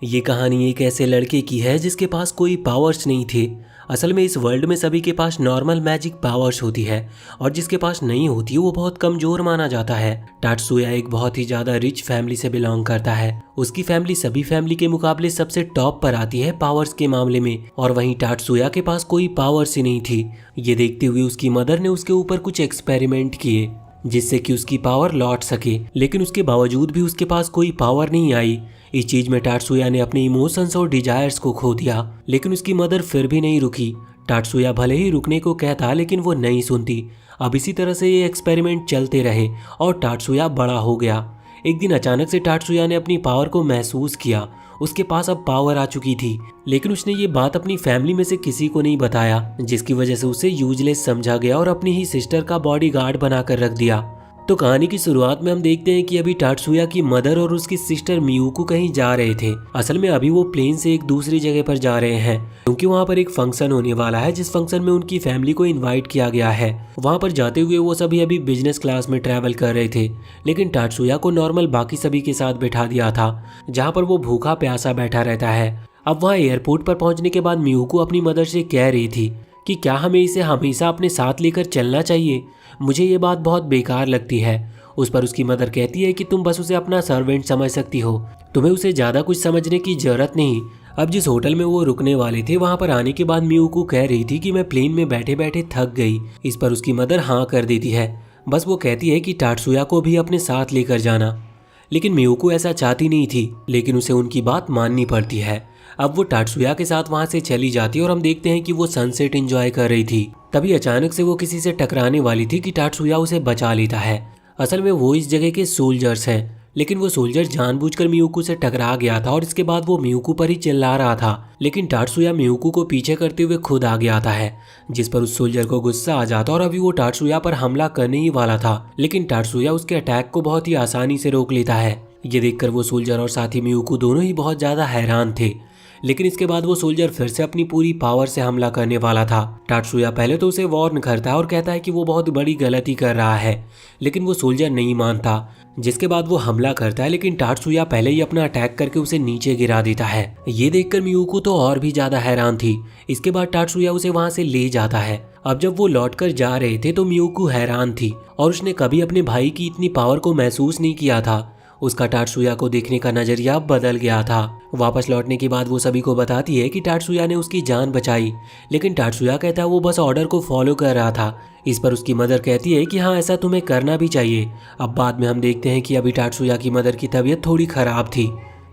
ये कहानी एक ऐसे लड़के की है जिसके पास कोई पावर्स नहीं थे। असल में इस वर्ल्ड में सभी के पास नॉर्मल मैजिक पावर्स होती है और जिसके पास नहीं होती वो बहुत कमजोर माना जाता है। टाटसुया एक बहुत ही ज्यादा रिच फैमिली से बिलोंग करता है। उसकी फैमिली सभी फैमिली के मुकाबले सबसे टॉप पर आती है पावर्स के मामले में, और वहीं टाटसुया के पास कोई पावर्स ही नहीं थी। ये देखते हुए उसकी मदर ने उसके ऊपर कुछ एक्सपेरिमेंट किए जिससे कि उसकी पावर लौट सके, लेकिन उसके बावजूद भी उसके पास कोई पावर नहीं आई। इस चीज में टाटसुया ने अपने इमोशंस और डिजायर्स को खो दिया, लेकिन उसकी मदर फिर भी नहीं रुकी। टाटसुया भले ही रुकने को कहता लेकिन वो नहीं सुनती। अब इसी तरह से ये एक्सपेरिमेंट चलते रहे और टाटसुया बड़ा हो गया। एक दिन अचानक से टाटसुया ने अपनी पावर को महसूस किया। उसके पास अब पावर आ चुकी थी, लेकिन उसने ये बात अपनी फैमिली में से किसी को नहीं बताया, जिसकी वजह से उसे यूजलेस समझा गया और अपनी ही सिस्टर का बॉडीगार्ड बनाकर रख दिया। तो कहानी की शुरुआत में हम देखते हैं कि अभी टाटसुया की मदर और उसकी सिस्टर मियुको कहीं जा रहे थे। असल में अभी वो प्लेन से एक दूसरी जगह पर जा रहे हैं क्योंकि वहाँ पर एक फंक्शन होने वाला है, जिस फंक्शन में उनकी फैमिली को इनवाइट किया गया है। वहाँ पर जाते हुए वो सभी अभी बिजनेस क्लास में ट्रैवल कर रहे थे, लेकिन टाटसुया को नॉर्मल बाकी सभी के साथ बैठा दिया था, जहाँ पर वो भूखा प्यासा बैठा रहता है। अब वहाँ एयरपोर्ट पर पहुँचने के बाद मियुको अपनी मदर से कह रही थी कि क्या हमें इसे हमेशा अपने साथ लेकर चलना चाहिए। मुझे ये बात बहुत बेकार लगती है। उस पर उसकी मदर कहती है कि तुम बस उसे अपना सर्वेंट समझ सकती हो, तुम्हें उसे ज़्यादा कुछ समझने की जरूरत नहीं। अब जिस होटल में वो रुकने वाले थे वहाँ पर आने के बाद मियुको कह रही थी कि मैं प्लेन में बैठे बैठे थक गई। इस पर उसकी मदर हाँ कर देती है। बस वो कहती है कि टाटसुया को भी अपने साथ लेकर जाना, लेकिन मियुको ऐसा चाहती नहीं थी, लेकिन उसे उनकी बात माननी पड़ती है। अब वो टाटसुया के साथ वहां से चली जाती है और हम देखते हैं कि वो सनसेट एंजॉय कर रही थी। तभी अचानक से वो किसी से टकराने वाली थी कि टाटसुया उसे बचा लेता है। असल में वो इस जगह के सोल्जर्स हैं, लेकिन वो सोल्जर जानबूझकर मियुको से टकरा गया था और इसके बाद वो मियुको पर ही चिल्ला रहा था, लेकिन टाटसुया मियुको को पीछे करते हुए खुद आगे आता है, जिस पर उस सोल्जर को गुस्सा आ जाता और अभी वो टाटसुया पर हमला करने ही वाला था, लेकिन टाटसुया उसके अटैक को बहुत ही आसानी से रोक लेता है। ये देखकर वो सोल्जर और साथी मियुको दोनों ही बहुत ज्यादा हैरान थे, लेकिन इसके बाद वो सोल्जर फिर से अपनी पूरी पावर से हमला करने वाला था। टाटसुया पहले तो उसे वार्न करता है और कहता है कि वो बहुत बड़ी गलती कर रहा है, लेकिन वो सोल्जर नहीं मानता, जिसके बाद वो हमला करता है, लेकिन टाटसुया पहले ही अपना अटैक करके उसे नीचे गिरा देता है। ये देखकर मियुको तो और भी ज्यादा हैरान थी। इसके बाद टाटसुया उसे वहां से ले जाता है। अब जब वो लौटकर जा रहे थे तो मियुको हैरान थी और उसने कभी अपने भाई की इतनी पावर को महसूस नहीं किया था। उसका टाटसुया को देखने का नजरिया बदल गया था। वापस लौटने के बाद वो सभी को बताती है कि टाटसुया ने उसकी जान बचाई, लेकिन टाटसुया कहता है वो बस ऑर्डर को फॉलो कर रहा था। इस पर उसकी मदर कहती है कि हाँ, ऐसा तुम्हें करना भी चाहिए। अब बाद में हम देखते हैं कि अभी टाटसुया की मदर की तबीयत थोड़ी खराब थी।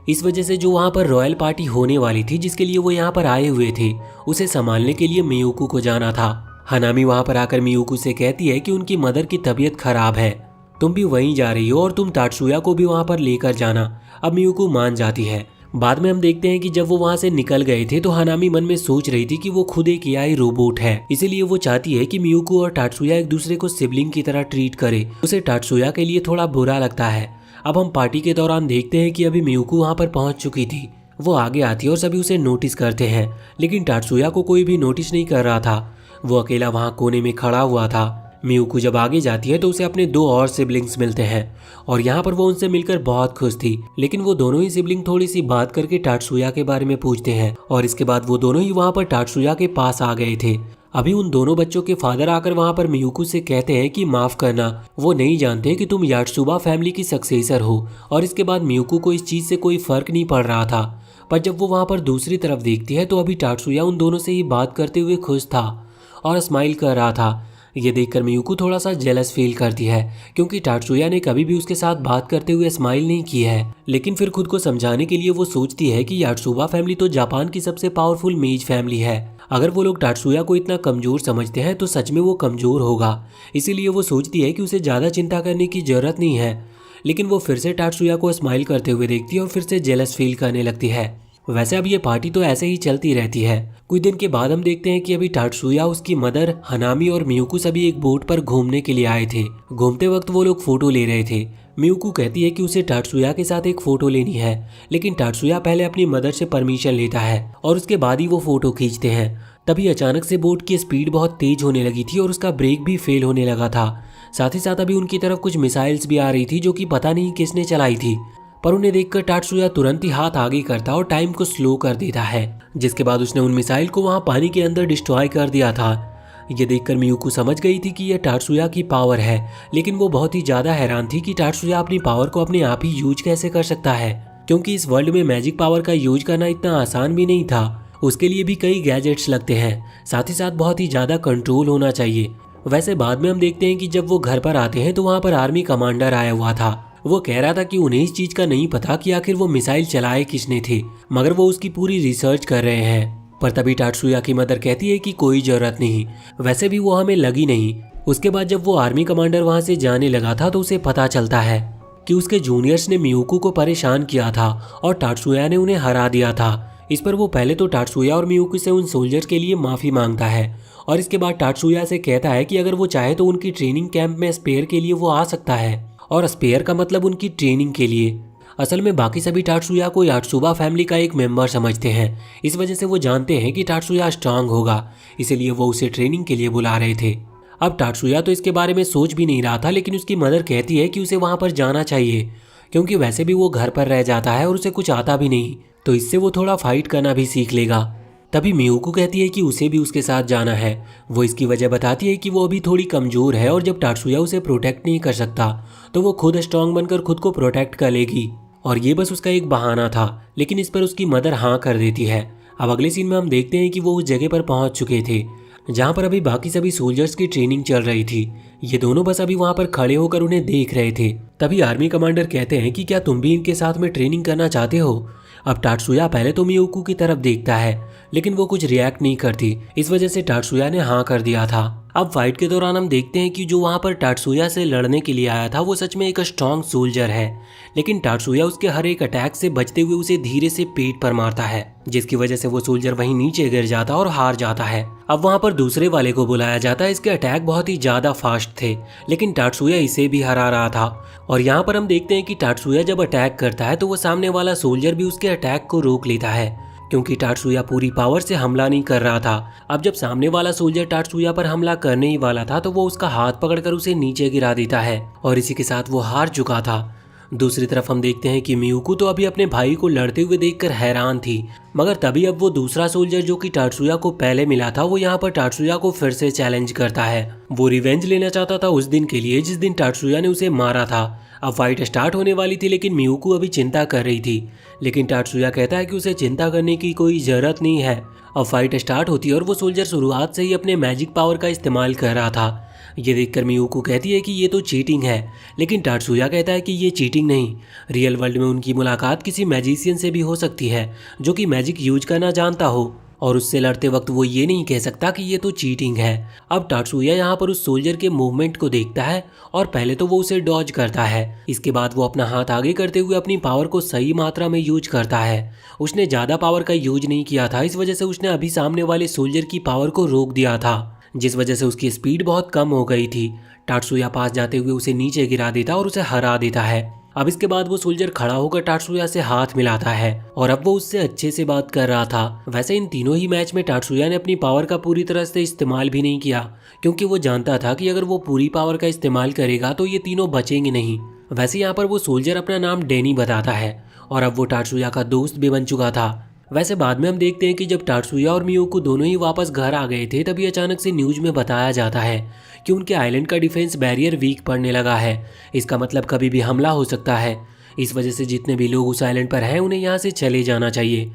इस वजह से जो वहाँ पर रॉयल पार्टी होने वाली थी जिसके लिए वो यहाँ पर आए हुए थे, उसे संभालने के लिए मियुको को जाना था। हनामी वहाँ पर आकर मियुको से कहती है कि उनकी मदर की तबीयत खराब है, तुम भी वहीं जा रही हो और तुम टाटसुया को भी वहां पर लेकर जाना। अब मियुको मान जाती है। बाद में हम देखते हैं कि जब वो वहां से निकल गए थे तो हनामी मन में सोच रही थी कि वो खुद एक एआई रोबोट है, इसीलिए वो चाहती है कि मियुको और टाटसुया एक दूसरे को सिबलिंग की तरह ट्रीट करे। उसे टाटसुया के लिए थोड़ा बुरा लगता है। अब हम पार्टी के दौरान देखते हैं कि अभी मियुको वहां पर पहुंच चुकी थी। वो आगे आती है और सभी उसे नोटिस करते हैं, लेकिन टाटसुया को कोई भी नोटिस नहीं कर रहा था। वो अकेला वहां कोने में खड़ा हुआ था। मियुको जब आगे जाती है तो उसे अपने दो और सिबलिंग्स मिलते हैं और यहाँ पर वो उनसे मिलकर बहुत खुश थी, लेकिन वो दोनों ही सिबलिंग थोड़ी सी बात करके टाटसुया के बारे में पूछते हैं और इसके बाद वो दोनों ही वहाँ पर टाटसुया के पास आ गए थे। अभी उन दोनों बच्चों के फादर आकर वहाँ पर मियुको से कहते हैं कि माफ करना, वो नहीं जानते कि तुम याटसुबा फैमिली की सक्सेसर हो। और इसके बाद मियुको को इस चीज से कोई फर्क नहीं पड़ रहा था, पर जब वो वहाँ पर दूसरी तरफ देखती है तो अभी टाटसुया उन दोनों से ही बात करते हुए खुश था और स्माइल कर रहा था। ये देखकर मियुको थोड़ा सा जेलस फील करती है क्योंकि टाटसुया ने कभी भी उसके साथ बात करते हुए स्माइल नहीं की है, लेकिन फिर खुद को समझाने के लिए वो सोचती है कि याटसुबा फैमिली तो जापान की सबसे पावरफुल मेज फैमिली है। अगर वो लोग टाटसुया को इतना कमजोर समझते हैं तो सच में वो कमजोर होगा। इसीलिए वो सोचती है कि उसे ज्यादा चिंता करने की जरूरत नहीं है, लेकिन वो फिर से टाटसुया को स्माइल करते हुए देखती है और फिर से जेलस फील करने लगती है। वैसे अब ये पार्टी तो ऐसे ही चलती रहती है। कुछ दिन के बाद हम देखते हैं कि अभी टाटसुया, उसकी मदर, हनामी और मियुको सभी एक बोट पर घूमने के लिए आए थे। घूमते वक्त वो लोग फोटो ले रहे थे। मियुको कहती है कि उसे टाटसुया के साथ एक फोटो लेनी है, लेकिन टाटसुया पहले अपनी मदर से परमिशन लेता है और उसके बाद ही वो फोटो खींचते हैं। तभी अचानक से बोट की स्पीड बहुत तेज होने लगी थी और उसका ब्रेक भी फेल होने लगा था। साथ ही साथ अभी उनकी तरफ कुछ मिसाइल्स भी आ रही थी जो कि पता नहीं किसने चलाई थी। पर उन्हें देखकर टाटसुया तुरंत ही हाथ आगे करता और टाइम को स्लो कर देता है, जिसके बाद उसने उन मिसाइल को वहां पानी के अंदर डिस्ट्रॉय कर दिया था। ये देखकर मियुको समझ गई थी कि यह टाटसुया की पावर है, लेकिन वो बहुत ही ज्यादा हैरान थी कि टाटसुया अपनी पावर को अपने आप ही यूज कैसे कर सकता है, क्योंकि इस वर्ल्ड में मैजिक पावर का यूज करना इतना आसान भी नहीं था। उसके लिए भी कई गैजेट्स लगते हैं, साथ ही साथ बहुत ही ज्यादा कंट्रोल होना चाहिए। वैसे बाद में हम देखते हैं कि जब वो घर पर आते हैं तो वहाँ पर आर्मी कमांडर आया हुआ था। वो कह रहा था कि उन्हें इस चीज का नहीं पता कि आखिर वो मिसाइल चलाए किसने थे, मगर वो उसकी पूरी रिसर्च कर रहे हैं। पर तभी टाटसुया की मदर कहती है कि कोई जरूरत नहीं, वैसे भी वो हमें लगी नहीं। उसके बाद जब वो आर्मी कमांडर वहाँ से जाने लगा था तो उसे पता चलता है कि उसके जूनियर्स ने मियुको को परेशान किया था और टाटसुया ने उन्हें हरा दिया था। इस पर वो पहले तो टाटसुया और मियुको से उन सोल्जर्स के लिए माफी मांगता है और इसके बाद टाटसुया से कहता है कि अगर वो चाहे तो उनकी ट्रेनिंग कैंप में स्पेयर के लिए वो आ सकता है, और स्पेयर का मतलब उनकी ट्रेनिंग के लिए। असल में बाकी सभी टाटसुया को याटसुबा फैमिली का एक मेंबर समझते हैं, इस वजह से वो जानते हैं कि टाटसुया स्ट्रांग होगा, इसीलिए वो उसे ट्रेनिंग के लिए बुला रहे थे। अब टाटसुया तो इसके बारे में सोच भी नहीं रहा था, लेकिन उसकी मदर कहती है कि उसे वहां पर जाना चाहिए, क्योंकि वैसे भी वो घर पर रह जाता है और उसे कुछ आता भी नहीं, तो इससे वो थोड़ा फाइट करना भी सीख लेगा। तभी मियुको कहती है कि उसे भी उसके साथ जाना है। वो इसकी वजह बताती है कि वो अभी थोड़ी कमजोर है और जब टाटसुया उसे प्रोटेक्ट नहीं कर सकता तो वो खुद स्ट्रांग बनकर खुद को प्रोटेक्ट कर लेगी, और ये बस उसका एक बहाना था। लेकिन इस पर उसकी मदर हाँ कर देती है। अब अगले सीन में हम देखते हैं कि वो उस जगह पर पहुंच चुके थे जहां पर अभी बाकी सभी सोल्जर्स की ट्रेनिंग चल रही थी। ये दोनों बस अभी वहां पर खड़े होकर उन्हें देख रहे थे। तभी आर्मी कमांडर कहते हैं कि क्या तुम भी इनके साथ में ट्रेनिंग करना चाहते हो। अब टाटसुया पहले तो मियुको की तरफ देखता है, लेकिन वो कुछ रिएक्ट नहीं करती, इस वजह से टाटसुया ने हाँ कर दिया था। अब फाइट के दौरान हम देखते हैं कि जो वहां पर टाटसुया से लड़ने के लिए आया था वो सच में एक स्ट्रॉन्ग सोल्जर है, लेकिन टाटसुया उसके हर एक अटैक से बचते हुए उसे धीरे से पेट पर मारता है, जिसकी वजह से वो सोल्जर वहीं नीचे गिर जाता और हार जाता है। अब वहां पर दूसरे वाले को बुलाया जाता है। इसके अटैक बहुत ही ज्यादा फास्ट थे, लेकिन टाटसुया इसे भी हरा रहा था। और यहाँ पर हम देखते हैं कि टाटसुया जब अटैक करता है तो वो सामने वाला सोल्जर भी उसके अटैक को रोक लेता है, क्योंकि टाटसुया पूरी पावर से हमला नहीं कर रहा था। अब जब सामने वाला सोल्जर टाटसुया पर हमला करने ही वाला था तो वो उसका हाथ पकड़कर उसे नीचे गिरा देता है, और इसी के साथ वो हार चुका था। दूसरी तरफ हम देखते हैं कि मियुको तो अभी अपने भाई को लड़ते हुए देखकर हैरान थी, मगर तभी अब वो दूसरा सोल्जर जो कि टाटसुया को पहले मिला था वो यहाँ पर टाटसुया को फिर से चैलेंज करता है। वो रिवेंज लेना चाहता था उस दिन के लिए जिस दिन टाटसुया ने उसे मारा था। अब फाइट स्टार्ट होने वाली थी, लेकिन मियुको अभी चिंता कर रही थी, लेकिन टाटसुया कहता है कि उसे चिंता करने की कोई जरूरत नहीं है। अब फाइट स्टार्ट होती है और वो सोल्जर शुरुआत से ही अपने मैजिक पावर का इस्तेमाल कर रहा था। ये देखकर मियुको कहती है कि ये तो चीटिंग है, लेकिन टाटसुया कहता है कि ये चीटिंग नहीं, रियल वर्ल्ड में उनकी मुलाकात किसी मैजिशियन से भी हो सकती है जो कि मैजिक यूज करना जानता हो, और उससे लड़ते वक्त वो ये नहीं कह सकता कि ये तो चीटिंग है। अब टाटसुया यहाँ पर उस सोल्जर के मूवमेंट को देखता है और पहले तो वो उसे डॉज करता है, इसके बाद वो अपना हाथ आगे करते हुए अपनी पावर को सही मात्रा में यूज करता है। उसने ज़्यादा पावर का यूज नहीं किया था, इस वजह से उसने अभी सामने वाले सोल्जर की पावर को रोक दिया था, जिस वजह से उसकी स्पीड बहुत कम हो गई थी। टाटसुया पास जाते हुए उसे नीचे गिरा देता और उसे हरा देता है। अब इसके बाद वो सोल्जर खड़ा होकर टाटसुया से हाथ मिलाता है और अब वो उससे अच्छे से बात कर रहा था। वैसे इन तीनों ही मैच में टाटसुया ने अपनी पावर का पूरी तरह से इस्तेमाल भी नहीं किया, क्योंकि वो जानता था कि अगर वो पूरी पावर का इस्तेमाल करेगा तो ये तीनों बचेंगे नहीं। वैसे यहाँ पर वो सोल्जर अपना नाम डैनी बताता है और अब वो टाटसुया का दोस्त भी बन चुका था। वैसे बाद में हम देखते हैं कि जब टाटसुया और मियुको दोनों ही वापस घर आ गए थे तभी अचानक से न्यूज में बताया जाता है कि उनके आइलैंड का डिफेंस बैरियर वीक पड़ने लगा है। इसका मतलब कभी भी हमला हो सकता है, इस वजह से जितने भी लोग उस आइलैंड पर हैं उन्हें यहाँ से चले जाना चाहिए।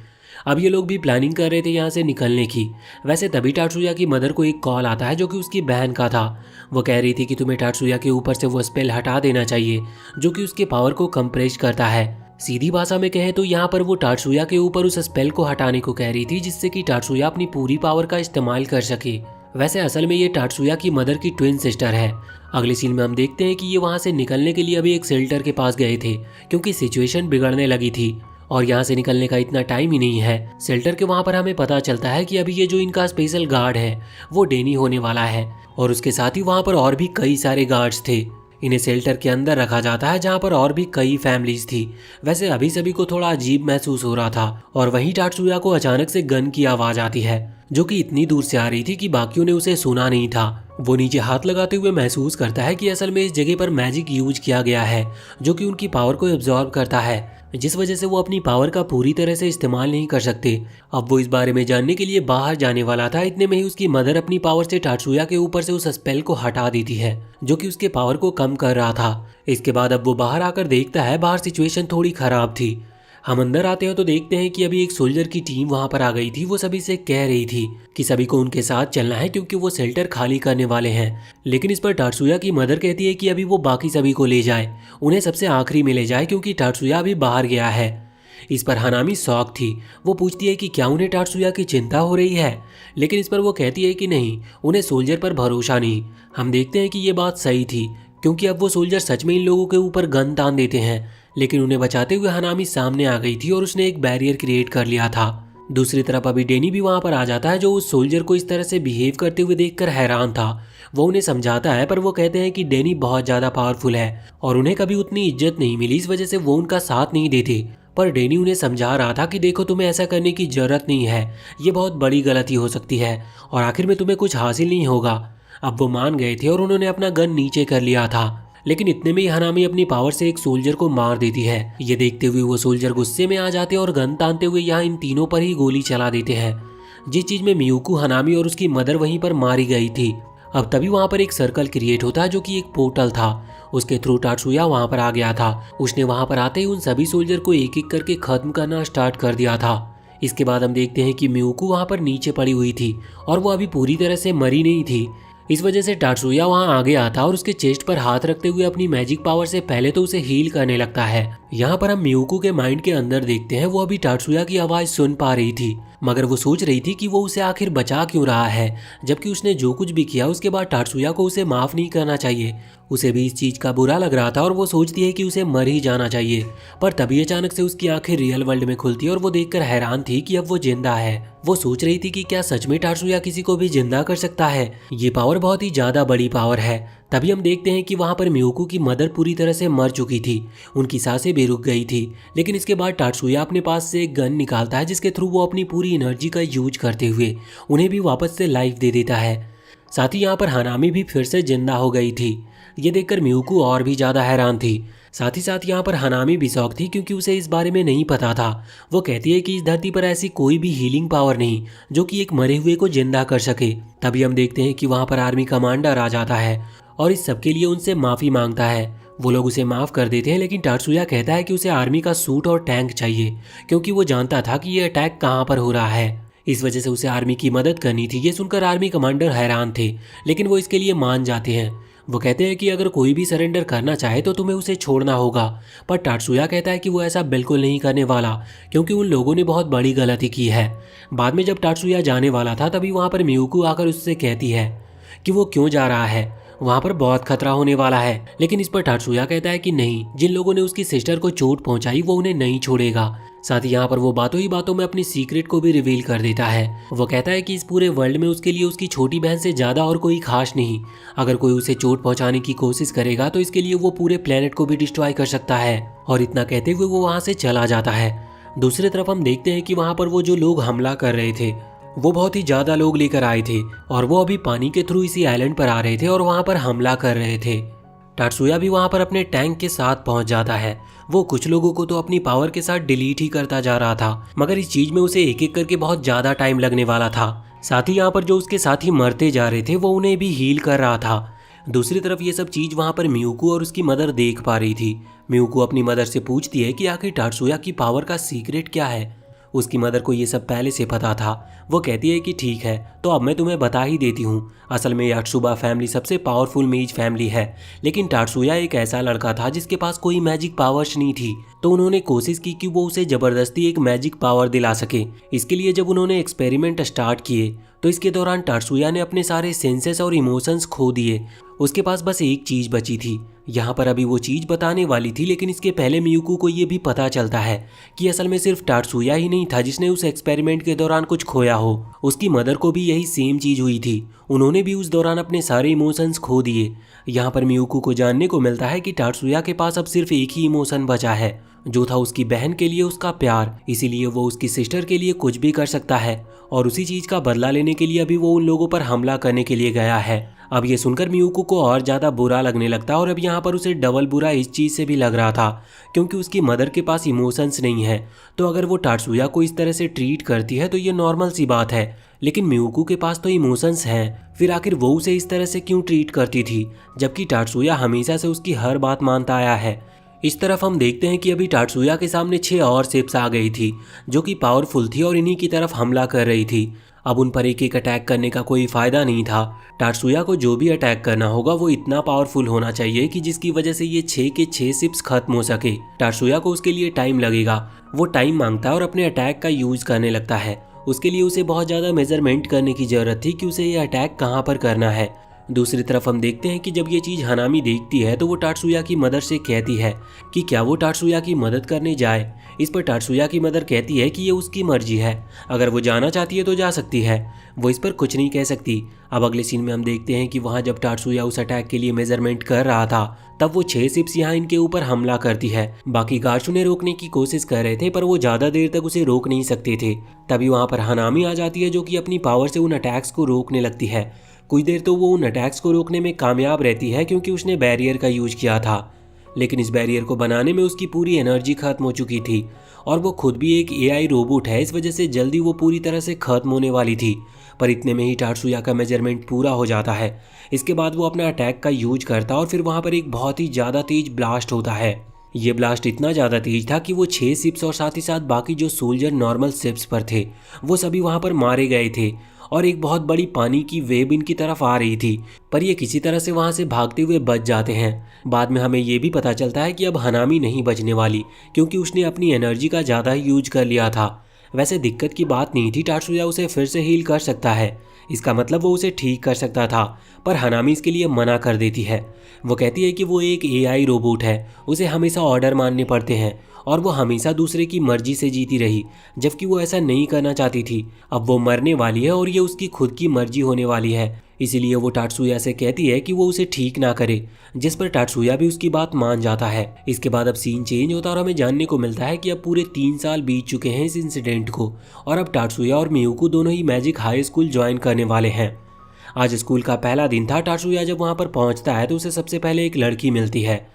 अब ये लोग भी प्लानिंग कर रहे थे यहाँ से निकलने की। वैसे तभी टाटसुया की मदर को एक कॉल आता है जो कि उसकी बहन का था। वो कह रही थी कि तुम्हें टाटसुया के ऊपर से वो स्पेल हटा देना चाहिए जो कि उसके पावर को कंप्रेस करता है। सीधी भाषा में कहें तो यहाँ पर वो टाटसुया के ऊपर उस स्पेल को हटाने को कह रही थी, जिससे कि टाटसुया अपनी पूरी पावर का इस्तेमाल कर सके। वैसे असल में ये टाटसुया की मदर की ट्विन सिस्टर है। अगले सीन में हम देखते हैं कि ये वहाँ से निकलने के लिए अभी एक शेल्टर के पास गए थे, क्योंकि सिचुएशन बिगड़ने लगी थी और यहाँ से निकलने का इतना टाइम ही नहीं है। शेल्टर के वहाँ पर हमें पता चलता है कि अभी ये जो इनका स्पेशल गार्ड है वो डैनी होने वाला है, और उसके साथ ही वहाँ पर और भी कई सारे गार्ड्स थे। इन्हें शेल्टर के अंदर रखा जाता है जहाँ पर और भी कई फैमिलीज थी। वैसे अभी सभी को थोड़ा अजीब महसूस हो रहा था, और वहीं टाटसुया को अचानक से गन की आवाज आती है जो कि इतनी दूर से आ रही थी कि बाकियों ने उसे सुना नहीं था। वो नीचे हाथ लगाते हुए महसूस करता है कि असल में इस जगह पर मैजिक यूज किया गया है जो कि उनकी पावर को एब्जॉर्ब करता है, जिस वजह से वो अपनी पावर का पूरी तरह से इस्तेमाल नहीं कर सकते। अब वो इस बारे में जानने के लिए बाहर जाने वाला था, इतने में ही उसकी मदर अपनी पावर से टाटसुया के ऊपर से उस स्पेल को हटा देती है जो कि उसके पावर को कम कर रहा था। इसके बाद अब वो बाहर आकर देखता है बाहर सिचुएशन थोड़ी खराब थी। हम अंदर आते हैं तो देखते हैं कि अभी एक सोल्जर की टीम वहां पर आ गई थी। वो सभी से कह रही थी कि सभी को उनके साथ चलना है क्योंकि वो शेल्टर खाली करने वाले हैं। लेकिन इस पर टाटसुया की मदर कहती है कि अभी वो बाकी सभी को ले जाए, उन्हें सबसे आखिरी में ले जाए क्योंकि टाटसुया अभी बाहर गया है। इस पर हनामी शॉक थी। वो पूछती है कि क्या उन्हें टाटसुया की चिंता हो रही है, लेकिन इस पर वो कहती है कि नहीं, उन्हें सोल्जर पर भरोसा नहीं। हम देखते हैं कि ये बात सही थी क्योंकि अब वो सोल्जर सच में इन लोगों के ऊपर गन तान देते हैं। लेकिन उन्हें बचाते हुए हनामी सामने आ गई थी और उसने एक बैरियर क्रिएट कर लिया था। दूसरी तरफ अभी डेनी भी वहां पर आ जाता है जो उस सोल्जर को इस तरह से बिहेव करते हुए देखकर हैरान था। वो उन्हें समझाता है पर वो कहते हैं कि डेनी बहुत ज़्यादा पावरफुल है और उन्हें कभी उतनी इज्जत नहीं मिली, इस वजह से वो उनका साथ नहीं देते। पर डेनी उन्हें समझा रहा था कि देखो, तुम्हें ऐसा करने की जरूरत नहीं है, ये बहुत बड़ी गलती हो सकती है और आखिर में तुम्हें कुछ हासिल नहीं होगा। अब वो मान गए थे और उन्होंने अपना गन नीचे कर लिया था। लेकिन इतने में ही हनामी अपनी पावर से एक सोल्जर को मार देती है। ये देखते हुए वो सोल्जर गुस्से में आ जाते हैं और गन तानते हुए यहाँ इन तीनों पर ही गोली चला देते हैं। जिस चीज में मियुको, हनामी और उसकी मदर वहीं पर मारी गई थी। अब तभी वहां पर एक सर्कल क्रिएट होता है जो कि एक पोर्टल था। उसके थ्रू टाटसुया वहां पर आ गया था। उसने वहां पर आते ही उन सभी सोल्जर को एक एक करके खत्म करना स्टार्ट कर दिया था। इसके बाद हम देखते हैं कि मियुको वहां पर नीचे पड़ी हुई थी और वो अभी पूरी तरह से मरी नहीं थी। इस वजह से टाटसुया वहां आगे आता और उसके चेस्ट पर हाथ रखते हुए अपनी मैजिक पावर से पहले तो उसे हील करने लगता है। यहाँ पर हम मियुको के माइंड के अंदर देखते हैं, वो अभी टाटसुया की आवाज सुन पा रही थी, मगर वो सोच रही थी कि वो उसे आखिर बचा क्यों रहा है, जबकि उसने जो कुछ भी किया उसके बाद टाटसुया को उसे माफ नहीं करना चाहिए। उसे भी इस चीज का बुरा लग रहा था और वो सोचती है कि उसे मर ही जाना चाहिए। पर तभी अचानक से उसकी आंखें रियल वर्ल्ड में खुलती है और वो देखकर हैरान थी कि अब वो जिंदा है। वो सोच रही थी कि क्या सच में टाटसुया किसी को भी जिंदा कर सकता है। ये पावर बहुत ही ज्यादा बड़ी पावर है। तभी हम देखते हैं कि वहां पर मियुको की मदर पूरी तरह से मर चुकी थी, उनकी सांसें भी रुक गई थी। लेकिन इसके बाद टाटसुया अपने पास से एक गन निकालता है जिसके थ्रू वो अपनी पूरी एनर्जी का यूज करते हुए उन्हें भी वापस से लाइफ दे देता है। साथ ही यहाँ पर हनामी भी फिर से जिंदा हो गई थी। ये देखकर मियुको और भी ज्यादा हैरान थी। साथ ही साथ यहाँ पर हनामी भी शौक थी क्योंकि उसे इस बारे में नहीं पता था। वो कहती है कि इस धरती पर ऐसी कोई भी हीलिंग पावर नहीं जो कि एक मरे हुए को जिंदा कर सके। तभी हम देखते हैं कि वहाँ पर आर्मी कमांडर आ जाता है और इस सब के लिए उनसे माफी मांगता है। वो लोग उसे माफ कर देते हैं, लेकिन टाटसुया कहता है कि उसे आर्मी का सूट और टैंक चाहिए क्योंकि वो जानता था कि ये अटैक कहाँ पर हो रहा है। इस वजह से उसे आर्मी की मदद करनी थी। ये सुनकर आर्मी कमांडर हैरान थे, लेकिन वो इसके लिए मान जाते हैं। वो कहते हैं कि अगर कोई भी सरेंडर करना चाहे तो तुम्हें उसे छोड़ना होगा। पर टाटसुया कहता है कि वो ऐसा बिल्कुल नहीं करने वाला क्योंकि उन लोगों ने बहुत बड़ी गलती की है। बाद में जब टाटसुया जाने वाला था तभी वहाँ पर मियुको आकर उससे कहती है कि वो क्यों जा रहा है, वहाँ पर बहुत खतरा होने वाला है। लेकिन इस पर टाटसुया कहता है कि नहीं, जिन लोगों ने उसकी सिस्टर को चोट पहुंचाई वो उन्हें नहीं छोड़ेगा। साथ ही यहाँ पर वो बातों ही बातों में अपनी सीक्रेट को भी रिवील कर देता है। वो कहता है कि इस पूरे वर्ल्ड में उसके लिए उसकी छोटी बहन से ज्यादा और कोई खास नहीं। अगर कोई उसे चोट पहुंचाने की कोशिश करेगा तो इसके लिए वो पूरे प्लेनेट को भी डिस्ट्रॉय कर सकता है। और इतना कहते हुए वो वहाँ से चला जाता है। दूसरी तरफ हम देखते हैं कि वहाँ पर वो जो लोग हमला कर रहे थे वो बहुत ही ज्यादा लोग लेकर आए थे और वो अभी पानी के थ्रू इसी आइलैंड पर आ रहे थे और वहाँ पर हमला कर रहे थे। टाटसुया भी वहाँ पर अपने टैंक के साथ पहुँच जाता है। वो कुछ लोगों को तो अपनी पावर के साथ डिलीट ही करता जा रहा था, मगर इस चीज में उसे एक एक करके बहुत ज्यादा टाइम लगने वाला था। साथ ही यहाँ पर जो उसके साथी मरते जा रहे थे वो उन्हें भी हील कर रहा था। दूसरी तरफ ये सब चीज वहाँ पर मियुको और उसकी मदर देख पा रही थी। मियुको अपनी मदर से पूछती है कि आखिर टाटसुया की पावर का सीक्रेट क्या है। उसकी मदर को ये सब पहले से पता था। वो कहती है कि ठीक है, तो अब मैं तुम्हें बता ही देती हूँ। असल में यात्सुबा फैमिली सबसे पावरफुल मेज फैमिली है, लेकिन टाटसुया एक ऐसा लड़का था जिसके पास कोई मैजिक पावर्स नहीं थी। तो उन्होंने कोशिश की कि वो उसे जबरदस्ती एक मैजिक पावर दिला सके। इसके लिए जब उन्होंने एक्सपेरिमेंट स्टार्ट किए तो इसके दौरान टाटसुया ने अपने सारे सेंसेस और इमोशंस खो दिए। उसके पास बस एक चीज बची थी। यहाँ पर अभी वो चीज बताने वाली थी, लेकिन इसके पहले मियुको को ये भी पता चलता है कि असल में सिर्फ टाटसुया ही नहीं था जिसने उस एक्सपेरिमेंट के दौरान कुछ खोया हो। उसकी मदर को भी यही सेम चीज हुई थी। उन्होंने भी उस दौरान अपने सारे इमोशंस खो दिए। यहाँ पर मियुको को जानने को मिलता है कि टाटसुया के पास अब सिर्फ एक ही इमोशन बचा है, जो था उसकी बहन के लिए उसका प्यार। इसीलिए वो उसकी सिस्टर के लिए कुछ भी कर सकता है और उसी चीज का बदला लेने के लिए अभी वो उन लोगों पर हमला करने के लिए गया है। अब ये सुनकर मियुको को और ज़्यादा बुरा लगने लगता है और अब यहाँ पर उसे डबल बुरा इस चीज़ से भी लग रहा था क्योंकि उसकी मदर के पास इमोशंस नहीं है। तो अगर वो टात्सुया को इस तरह से ट्रीट करती है तो ये नॉर्मल सी बात है, लेकिन मियुको के पास तो इमोशंस हैं, फिर आखिर वो उसे इस तरह से क्यों ट्रीट करती थी जबकि टात्सुया हमेशा से उसकी हर बात मानता आया है। इस तरफ हम देखते हैं कि अभी टात्सुया के सामने 6 और शिप्स आ गई थी जो कि पावरफुल थी और इन्हीं की तरफ हमला कर रही थी। अब उन पर एक एक अटैक करने का कोई फायदा नहीं था। टात्सुया को जो भी अटैक करना होगा वो इतना पावरफुल होना चाहिए कि जिसकी वजह से ये 6 के 6 शिप्स खत्म हो सके। टात्सुया को उसके लिए टाइम लगेगा, वो टाइम मांगता है और अपने अटैक का यूज करने लगता है। उसके लिए उसे बहुत ज़्यादा मेजरमेंट करने की जरूरत थी कि उसे ये अटैक कहाँ पर करना है। दूसरी तरफ हम देखते हैं कि जब ये चीज़ हनामी देखती है तो वो टात्सुया की मदर से कहती है कि क्या वो टात्सुया की मदद करने जाए। इस पर टात्सुया की मदर कहती है कि ये उसकी मर्जी है, अगर वो जाना चाहती है तो जा सकती है, वो इस पर कुछ नहीं कह सकती। अब अगले सीन में हम देखते हैं कि वहाँ जब टात्सुया उस अटैक के लिए मेजरमेंट कर रहा था तब वो 6 शिप्स यहाँ इनके ऊपर हमला करती है। बाकी गार्ड्स उन्हें रोकने की कोशिश कर रहे थे पर वो ज़्यादा देर तक उसे रोक नहीं सकते थे। तभी वहाँ पर हनामी आ जाती है जो कि अपनी पावर से उन अटैक्स को रोकने लगती है। कुछ देर तो वो उन अटैक्स को रोकने में कामयाब रहती है क्योंकि उसने बैरियर का यूज किया था, लेकिन इस बैरियर को बनाने में उसकी पूरी एनर्जी खत्म हो चुकी थी और वो खुद भी एक एआई रोबोट है, इस वजह से जल्दी वो पूरी तरह से खत्म होने वाली थी। पर इतने में ही टात्सुया का मेजरमेंट पूरा हो जाता है। इसके बाद वो अपना अटैक का यूज करता और फिर वहाँ पर एक बहुत ही ज़्यादा तेज ब्लास्ट होता है। ये ब्लास्ट इतना ज़्यादा तेज था कि वो 6 शिप्स और साथ ही साथ बाकी जो सोल्जर नॉर्मल शिप्स पर थे वो सभी वहाँ पर मारे गए थे और एक बहुत बड़ी पानी की वेव इनकी तरफ आ रही थी, पर ये किसी तरह से वहाँ से भागते हुए बच जाते हैं। बाद में हमें ये भी पता चलता है कि अब हनामी नहीं बचने वाली क्योंकि उसने अपनी एनर्जी का ज़्यादा यूज कर लिया था। वैसे दिक्कत की बात नहीं थी, टात्सुया उसे फिर से हील कर सकता है, इसका मतलब वो उसे ठीक कर सकता था, पर हनामी इसके लिए मना कर देती है। वो कहती है कि वो एक एआई रोबोट है, उसे हमेशा ऑर्डर मानने पड़ते हैं और वो हमेशा दूसरे की मर्जी से जीती रही, जबकि वो ऐसा नहीं करना चाहती थी। अब वो मरने वाली है और ये उसकी खुद की मर्जी होने वाली है, इसीलिए वो टात्सुया से कहती है कि वो उसे ठीक ना करे, जिस पर टात्सुया भी उसकी बात मान जाता है। इसके बाद अब सीन चेंज होता है और हमें जानने को मिलता है कि अब पूरे 3 साल बीत चुके हैं इस इंसिडेंट को और अब टात्सुया और मियुको दोनों ही मैजिक हाई स्कूल ज्वाइन करने वाले हैं। आज स्कूल का पहला दिन था। टात्सुया जब वहाँ पर पहुँचता है तो उसे सबसे पहले एक लड़की मिलती है,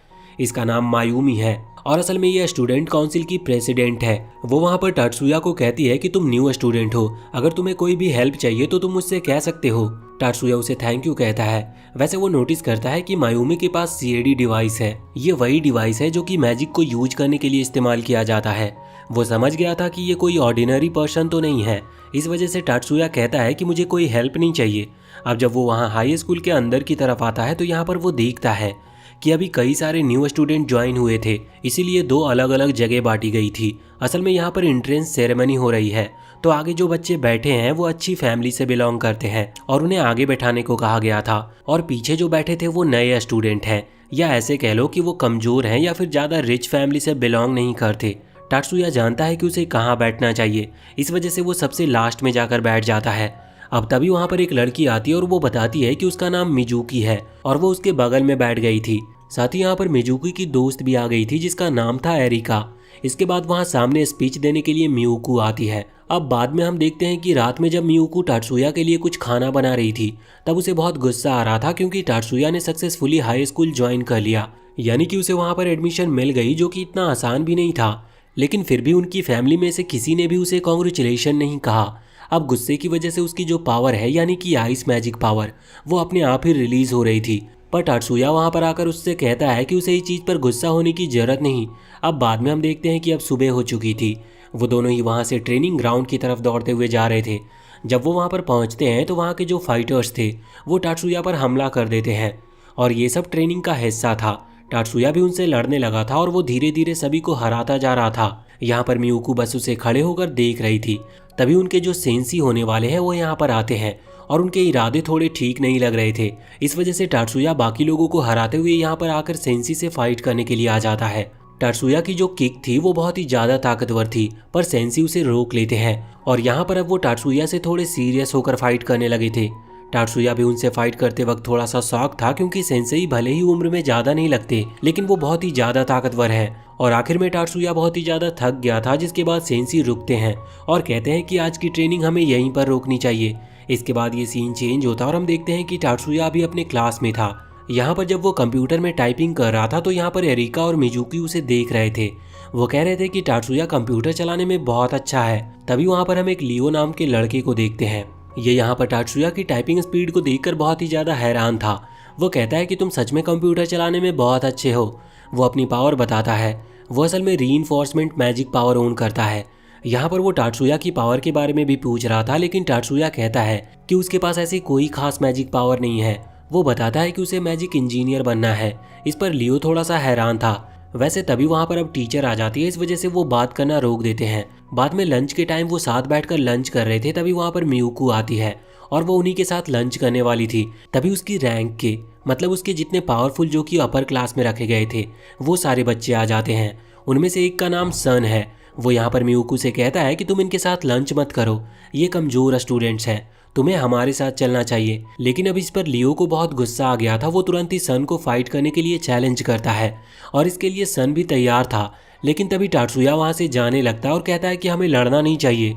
इसका नाम मायूमी है और असल में यह स्टूडेंट काउंसिल की प्रेसिडेंट है। वो वहाँ पर टात्सुया को कहती है कि तुम न्यू स्टूडेंट हो, अगर तुम्हें कोई भी हेल्प चाहिए तो तुम मुझसे कह सकते हो। टात्सुया उसे थैंक यू कहता है। वैसे वो नोटिस करता है कि मायूमी के पास सीएडी डिवाइस है। ये वही डिवाइस है जो कि मैजिक को यूज करने के लिए इस्तेमाल किया जाता है। वो समझ गया था कि ये कोई ऑर्डिनरी पर्सन तो नहीं है, इस वजह से टात्सुया कहता है कि मुझे कोई हेल्प नहीं चाहिए। अब जब वो वहाँ हाई स्कूल के अंदर की तरफ आता है तो यहाँ पर वो देखता है कि अभी कई सारे न्यू स्टूडेंट ज्वाइन हुए थे, इसीलिए 2 अलग अलग जगह बांटी गई थी। असल में यहाँ पर एंट्रेंस सेरेमनी हो रही है, तो आगे जो बच्चे बैठे हैं वो अच्छी फैमिली से बिलोंग करते हैं और उन्हें आगे बैठाने को कहा गया था, और पीछे जो बैठे थे वो नए स्टूडेंट हैं, या ऐसे कह लो कि वो कमजोर हैं या फिर ज़्यादा रिच फैमिली से बिलोंग नहीं करते। टात्सुया जानता है कि उसे कहाँ बैठना चाहिए, इस वजह से वो सबसे लास्ट में जाकर बैठ जाता है। अब तभी वहाँ पर एक लड़की आती है और वो बताती है कि उसका नाम मिजुकी है और वो उसके बगल में बैठ गई थी। साथ ही यहाँ पर मिजुकी की दोस्त भी आ गई थी जिसका नाम था एरिका। इसके बाद वहाँ सामने स्पीच देने के लिए मियुको आती है। अब बाद में हम देखते हैं कि रात में जब मियुको टात्सुया के लिए कुछ खाना बना रही थी तब उसे बहुत गुस्सा आ रहा था क्योंकि टात्सुया ने सक्सेसफुली हाई स्कूल ज्वाइन कर लिया, यानी कि उसे वहाँ पर एडमिशन मिल गई, जो कि इतना आसान भी नहीं था। लेकिन फिर भी उनकी फैमिली में से किसी ने भी उसे कॉन्ग्रेचुलेशन नहीं कहा। अब गुस्से की वजह से उसकी जो पावर है यानी कि आइस मैजिक पावर वो अपने आप ही रिलीज हो रही थी, पर टात्सुया वहाँ पर आकर उससे कहता है कि उसे इस चीज़ पर गुस्सा होने की जरूरत नहीं। अब बाद में हम देखते हैं कि अब सुबह हो चुकी थी। वो दोनों ही वहाँ से ट्रेनिंग ग्राउंड की तरफ दौड़ते हुए जा रहे थे। जब वो वहाँ पर पहुँचते हैं तो वहाँ के जो फाइटर्स थे वो टात्सुया पर हमला कर देते हैं और ये सब ट्रेनिंग का हिस्सा था। टात्सुया भी उनसे लड़ने लगा था और वो धीरे धीरे सभी को हराता जा रहा था। यहाँ पर मियुको बस उसे खड़े होकर देख रही थी। तभी उनके जो सेंसी होने वाले हैं वो यहाँ पर आते हैं और उनके इरादे थोड़े ठीक नहीं लग रहे थे। इस वजह से टात्सुया बाकी लोगों को हराते हुए यहाँ पर आकर सेंसी से फाइट करने के लिए आ जाता है। टात्सुया की जो किक थी वो बहुत ही ज़्यादा ताकतवर थी, पर सेंसी उसे रोक लेते हैं और यहाँ पर अब वो टात्सुया से थोड़े सीरियस होकर फाइट करने लगे थे। टाटसुया भी उनसे फाइट करते वक्त थोड़ा सा शॉक था, क्योंकि सेंसेई भले ही उम्र में ज्यादा नहीं लगते लेकिन वो बहुत ही ज्यादा ताकतवर है। और आखिर में टाटसुया बहुत ही ज्यादा थक गया था, जिसके बाद सेंसी रुकते हैं और कहते हैं कि आज की ट्रेनिंग हमें यहीं पर रोकनी चाहिए। इसके बाद ये सीन चेंज होता है और हम देखते हैं कि टाटसुया अभी अपने क्लास में था। यहाँ पर जब वो कंप्यूटर में टाइपिंग कर रहा था तो यहाँ पर एरिका और मिजुकी उसे देख रहे थे। वो कह रहे थे कि टाटसुया कंप्यूटर चलाने में बहुत अच्छा है। तभी वहाँ पर हम एक लियो नाम के लड़के को देखते हैं। ये यहाँ पर टाटसुया की टाइपिंग स्पीड को देखकर बहुत ही ज्यादा हैरान था। वो कहता है कि तुम सच में कंप्यूटर चलाने में बहुत अच्छे हो। वो अपनी पावर बताता है। वो असल में रीइंफोर्समेंट मैजिक पावर ओन करता है। यहाँ पर वो टाटसुया की पावर के बारे में भी पूछ रहा था, लेकिन टाटसुया कहता है कि उसके पास ऐसी कोई खास मैजिक पावर नहीं है। वो बताता है कि उसे मैजिक इंजीनियर बनना है। इस पर लियो थोड़ा सा हैरान था। वैसे तभी वहाँ पर अब टीचर आ जाती है, इस वजह से वो बात करना रोक देते हैं। बाद में लंच के टाइम वो साथ बैठकर लंच कर रहे थे, तभी वहाँ पर मियुको आती है और वो उन्हीं के साथ लंच करने वाली थी। तभी उसकी रैंक के मतलब उसके जितने पावरफुल जो कि अपर क्लास में रखे गए थे वो सारे बच्चे आ जाते हैं। उनमें से एक का नाम सन है। वो यहाँ पर मियुको से कहता है कि तुम इनके साथ लंच मत करो, ये कमजोर स्टूडेंट्स हैं, तुम्हें हमारे साथ चलना चाहिए। लेकिन अब इस पर लियो को बहुत गुस्सा आ गया था। वो तुरंत ही सन को फाइट करने के लिए चैलेंज करता है और इसके लिए सन भी तैयार था। लेकिन तभी टाटसुया वहाँ से जाने लगता है और कहता है कि हमें लड़ना नहीं चाहिए।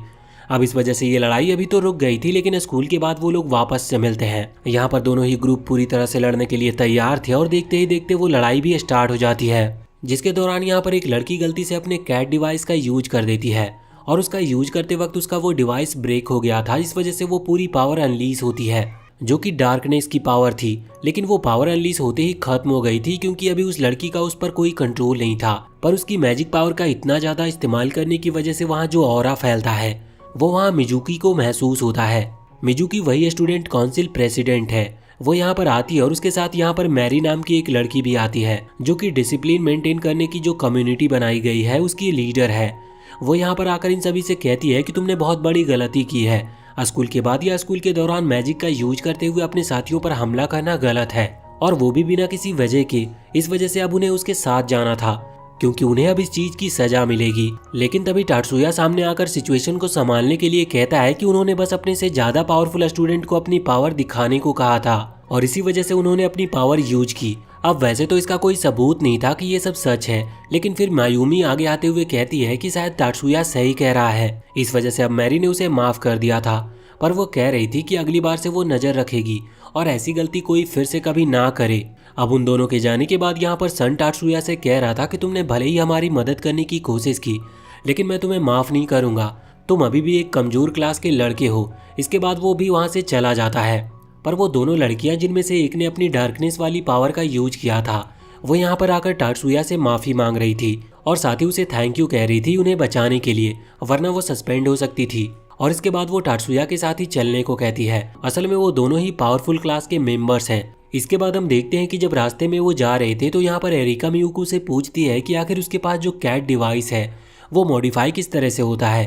अब इस वजह से ये लड़ाई अभी तो रुक गई थी, लेकिन स्कूल के बाद वो लोग वापस से मिलते हैं। यहाँ पर दोनों ही ग्रुप पूरी तरह से लड़ने के लिए तैयार थे और देखते ही देखते वो लड़ाई भी स्टार्ट हो जाती है, जिसके दौरान यहाँ पर एक लड़की गलती से अपने कैट डिवाइस का यूज कर देती है और उसका यूज करते वक्त उसका वो डिवाइस ब्रेक हो गया था। इस वजह से वो पूरी पावर अनलीज होती है, जो कि डार्कनेस की पावर थी। लेकिन वो पावर अनलीज होते ही खत्म हो गई थी, क्योंकि अभी उस लड़की का उस पर कोई कंट्रोल नहीं था। पर उसकी मैजिक पावर का इतना ज्यादा इस्तेमाल करने की वजह से वहाँ जो ऑरा फैलता है वो वहाँ मिजुकी को महसूस होता है। मिजुकी वही स्टूडेंट काउंसिल प्रेसिडेंट है। वो यहाँ पर आती है और उसके साथ यहाँ पर मैरी नाम की एक लड़की भी आती है, जो कि डिसिप्लिन मेंटेन करने की जो कम्युनिटी बनाई गई है उसकी लीडर है। वो यहाँ पर आकर इन सभी से कहती है कि तुमने बहुत बड़ी गलती की है। स्कूल के बाद या स्कूल के दौरान मैजिक का यूज करते हुए अपने साथियों पर हमला करना गलत है, और वो भी बिना किसी वजह के। इस वजह से अब उन्हें उसके साथ जाना था, क्योंकि उन्हें अब इस चीज की सजा मिलेगी। लेकिन तभी टाटसुया सामने आकर सिचुएशन को संभालने के लिए कहता है कि उन्होंने बस अपने से ज्यादा पावरफुल स्टूडेंट को अपनी पावर दिखाने को कहा था और इसी वजह से उन्होंने अपनी पावर यूज की। अब वैसे तो इसका कोई सबूत नहीं था कि ये सब सच है, लेकिन फिर मायूमी आगे आते हुए कहती है कि शायद टाटसुया सही कह रहा है। इस वजह से अब मैरी ने उसे माफ कर दिया था, पर वो कह रही थी कि अगली बार से वो नजर रखेगी और ऐसी गलती कोई फिर से कभी ना करे। अब उन दोनों के जाने के बाद यहाँ पर सन टाटसुया से कह रहा था कि तुमने भले ही हमारी मदद करने की कोशिश की, लेकिन मैं तुम्हें माफ नहीं करूंगा। तुम अभी भी एक कमजोर क्लास के लड़के हो। इसके बाद वो भी वहाँ से चला जाता है। पर वो दोनों लड़कियां, जिनमें से एक ने अपनी डार्कनेस वाली पावर का यूज किया था, वो यहाँ पर आकर टाटसुया से माफी मांग रही थी और साथ ही उसे थैंक यू कह रही थी उन्हें बचाने के लिए, वरना वो सस्पेंड हो सकती थी। और इसके बाद वो टाटसुया के साथ ही चलने को कहती है। असल में वो दोनों ही पावरफुल क्लास के मेंबर्स हैं। इसके बाद हम देखते हैं कि जब रास्ते में वो जा रहे थे तो यहाँ पर एरिका मियुको से पूछती है कि आखिर उसके पास जो कैट डिवाइस है वो मॉडिफाई किस तरह से होता है।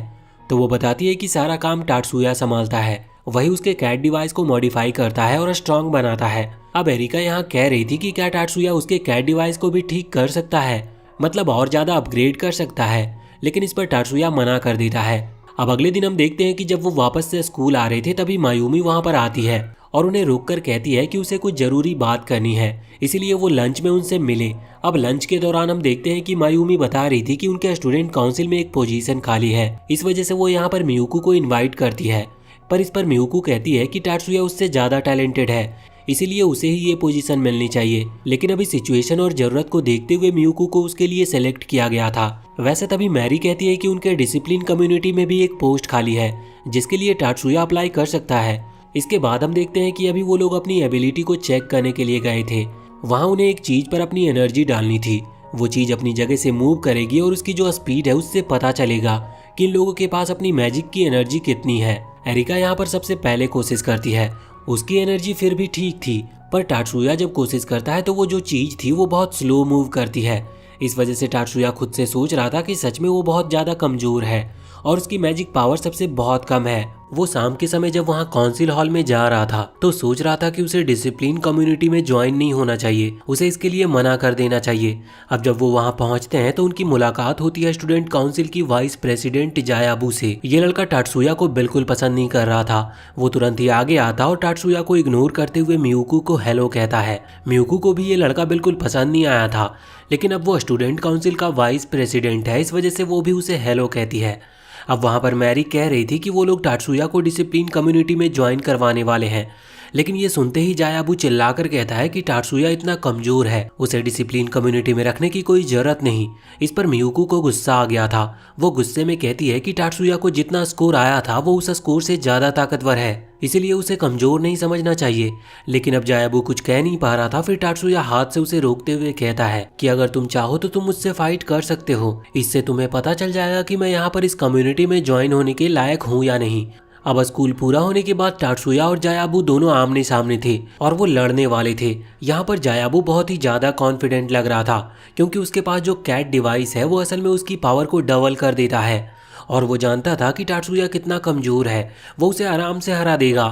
तो वो बताती है कि सारा काम टाटसुया संभालता है, वही उसके कैट डिवाइस को मॉडिफाई करता है और स्ट्रॉन्ग बनाता है। अब एरिका यहाँ कह रही थी कि क्या टाटसुया उसके कैट डिवाइस को भी ठीक कर सकता है, मतलब और ज्यादा अपग्रेड कर सकता है, लेकिन इस पर टाटसुया मना कर देता है। अब अगले दिन हम देखते हैं कि जब वो वापस से स्कूल आ रहे थे तभी मायूमी वहाँ पर आती है और उन्हें रोककर कहती है कि उसे कुछ जरूरी बात करनी है, इसीलिए वो लंच में उनसे मिले। अब लंच के दौरान हम देखते हैं कि मायूमी बता रही थी कि उनके स्टूडेंट काउंसिल में एक पोजीशन खाली है, इस वजह से वो यहाँ पर मियुको को इन्वाइट करती है। पर इस पर मियुको कहती है कि टाटसुया उससे ज्यादा टैलेंटेड है, इसीलिए उसे ही ये पोजीशन मिलनी चाहिए। लेकिन अभी सिचुएशन और जरूरत को देखते हुए मियुको को उसके लिए सेलेक्ट किया गया था। वैसे तभी मैरी कहती है कि उनके डिसिप्लिन कम्युनिटी में भी एक पोस्ट खाली है, जिसके लिए टाटसुया अप्लाई कर सकता है। इसके बाद हम देखते हैं कि अभी वो लोग अपनी एबिलिटी को चेक करने के लिए गए थे। वहाँ उन्हें एक चीज पर अपनी एनर्जी डालनी थी। वो चीज अपनी जगह से मूव करेगी और उसकी जो स्पीड है उससे पता चलेगा कि इन लोगों के पास अपनी मैजिक की एनर्जी कितनी है। एरिका यहाँ पर सबसे पहले कोशिश करती है। उसकी एनर्जी फिर भी ठीक थी, पर टाटसुया जब कोशिश करता है तो वो जो चीज थी वो बहुत स्लो मूव करती है। इस वजह से टाटसुया खुद से सोच रहा था कि सच में वो बहुत ज्यादा कमजोर है और उसकी मैजिक पावर सबसे बहुत कम है। वो शाम के समय जब वहाँ काउंसिल हॉल में जा रहा था तो सोच रहा था कि उसे डिसिप्लिन कम्युनिटी में ज्वाइन नहीं होना चाहिए, उसे इसके लिए मना कर देना चाहिए। अब जब वो वहाँ पहुँचते हैं तो उनकी मुलाकात होती है स्टूडेंट काउंसिल की वाइस प्रेसिडेंट जायाबू से। ये लड़का टाटसुया को बिल्कुल पसंद नहीं कर रहा था। वो तुरंत ही आगे आता और टाटसुया को इग्नोर करते हुए मियुकू को हेलो कहता है। मियुकू को भी ये लड़का बिल्कुल पसंद नहीं आया था, लेकिन अब वो स्टूडेंट काउंसिल का वाइस प्रेसिडेंट है, इस वजह से वो भी उसे हेलो कहती है। अब वहाँ पर मैरी कह रही थी कि वो लोग टाटसुया को डिसिप्लिन कम्युनिटी में ज्वाइन करवाने वाले हैं, लेकिन ये सुनते ही जायाबू चिल्लाकर कहता है कि टाटसुया इतना कमजोर है, उसे डिसिप्लिन कम्युनिटी में रखने की कोई जरूरत नहीं। इस पर मियुकू को गुस्सा आ गया था। वो गुस्से में कहती है कि टाटसुया को जितना स्कोर आया था वो उस स्कोर से ज्यादा ताकतवर है, इसीलिए उसे कमजोर नहीं समझना चाहिए। लेकिन अब जायाबू कुछ कह नहीं पा रहा था। फिर टाटसुया हाथ से उसे रोकते हुए कहता है कि अगर तुम चाहो तो तुम मुझसे फाइट कर सकते हो, इससे तुम्हें पता चल जाएगा कि मैं यहाँ पर इस कम्युनिटी में ज्वाइन होने के लायक हूँ या नहीं। अब स्कूल पूरा होने के बाद टाटसुया और जायाबू दोनों आमने सामने थे और वो लड़ने वाले थे। यहाँ पर जायाबू बहुत ही ज्यादा कॉन्फिडेंट लग रहा था, क्योंकि उसके पास जो कैट डिवाइस है वो असल में उसकी पावर को डबल कर देता है और वो जानता था कि टाटसुया कितना कमजोर है, वो उसे आराम से हरा देगा।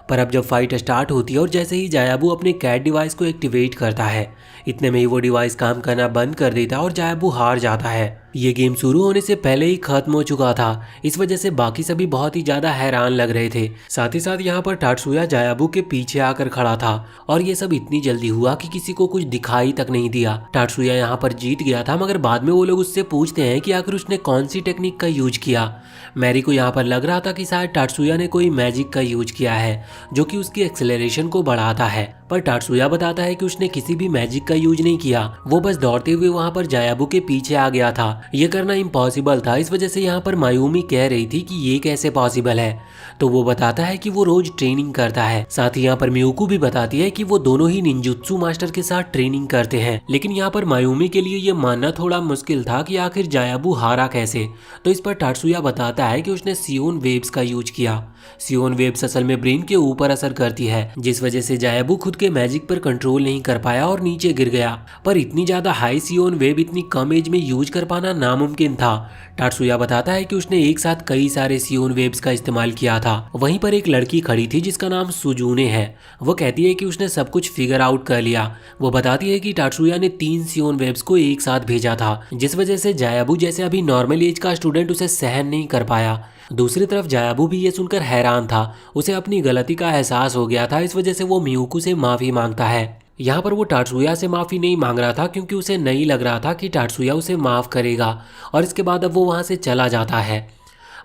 पर अब जब फाइट स्टार्ट होती है और जैसे ही जायाबू अपने कैट डिवाइस को एक्टिवेट करता है, इतने में ही वो डिवाइस काम करना बंद कर देता है और जायाबू हार जाता है। ये गेम शुरू होने से पहले ही खत्म हो चुका था, इस वजह से बाकी सभी बहुत ही ज्यादा हैरान लग रहे थे। साथ ही साथ यहाँ पर टाटसुया जायाबू के पीछे आकर खड़ा था और ये सब इतनी जल्दी हुआ कि किसी को कुछ दिखाई तक नहीं दिया। टाटसुया यहाँ पर जीत गया था, मगर बाद में वो लोग उससे पूछते हैं कि आखिर उसने कौन सी टेक्निक का यूज किया। मैरी को यहाँ पर लग रहा था कि शायद टाटसुया ने कोई मैजिक का यूज किया है जो कि उसकी एक्सेलरेशन को बढ़ाता है, पर टाटसुया बताता है कि उसने किसी भी मैजिक का यूज नहीं किया, वो बस दौड़ते हुए वहाँ पर जायाबू के पीछे आ गया था। ये करना इम्पॉसिबल था, इस वजह से यहाँ पर मायूमी कह रही थी कि ये कैसे पॉसिबल है, तो वो बताता है कि वो रोज ट्रेनिंग करता है। साथ ही यहाँ पर मियुकू भी बताती है कि वो दोनों ही निंजुत्सु मास्टर के साथ ट्रेनिंग करते हैं। लेकिन यहाँ पर मायूमी के लिए ये मानना थोड़ा मुश्किल था कि आखिर जायाबू हारा कैसे, तो इस पर टाटसुया बताता है कि उसने सियोन वेव्स का यूज किया। सियोन वेव्स असल में ब्रेन के ऊपर असर करती है, जिस वजह से जायाबू खुद के मैजिक पर कंट्रोल नहीं कर पाया और नीचे गिर गया। पर इतनी ज्यादा हाई सियोन वेव इतनी कम एज में यूज कर पाना नामुमकिन था। टाटसुया बताता है कि उसने एक साथ कई सारे सियोन वेव्स का इस्तेमाल किया था। वहीं पर एक लड़की खड़ी थी जिसका नाम सुजूने है। वो कहती है कि उसने सब कुछ फिगर आउट कर लिया। वो बताती है कि टाटसुया ने 3 सियोन वेव्स को एक साथ भेजा था, जिस वजह से जायाबू जैसे अभी नॉर्मल एज का स्टूडेंट उसे सहन नहीं कर पाया। दूसरी तरफ जायाबू भी ये सुनकर हैरान था, उसे अपनी गलती का एहसास हो गया था, इस वजह से वो मियुकू से माफी मांगता है। यहाँ पर वो टाटसुया से माफी नहीं मांग रहा था, क्योंकि उसे नहीं लग रहा था कि टाटसुया उसे माफ करेगा, और इसके बाद अब वो वहाँ से चला जाता है।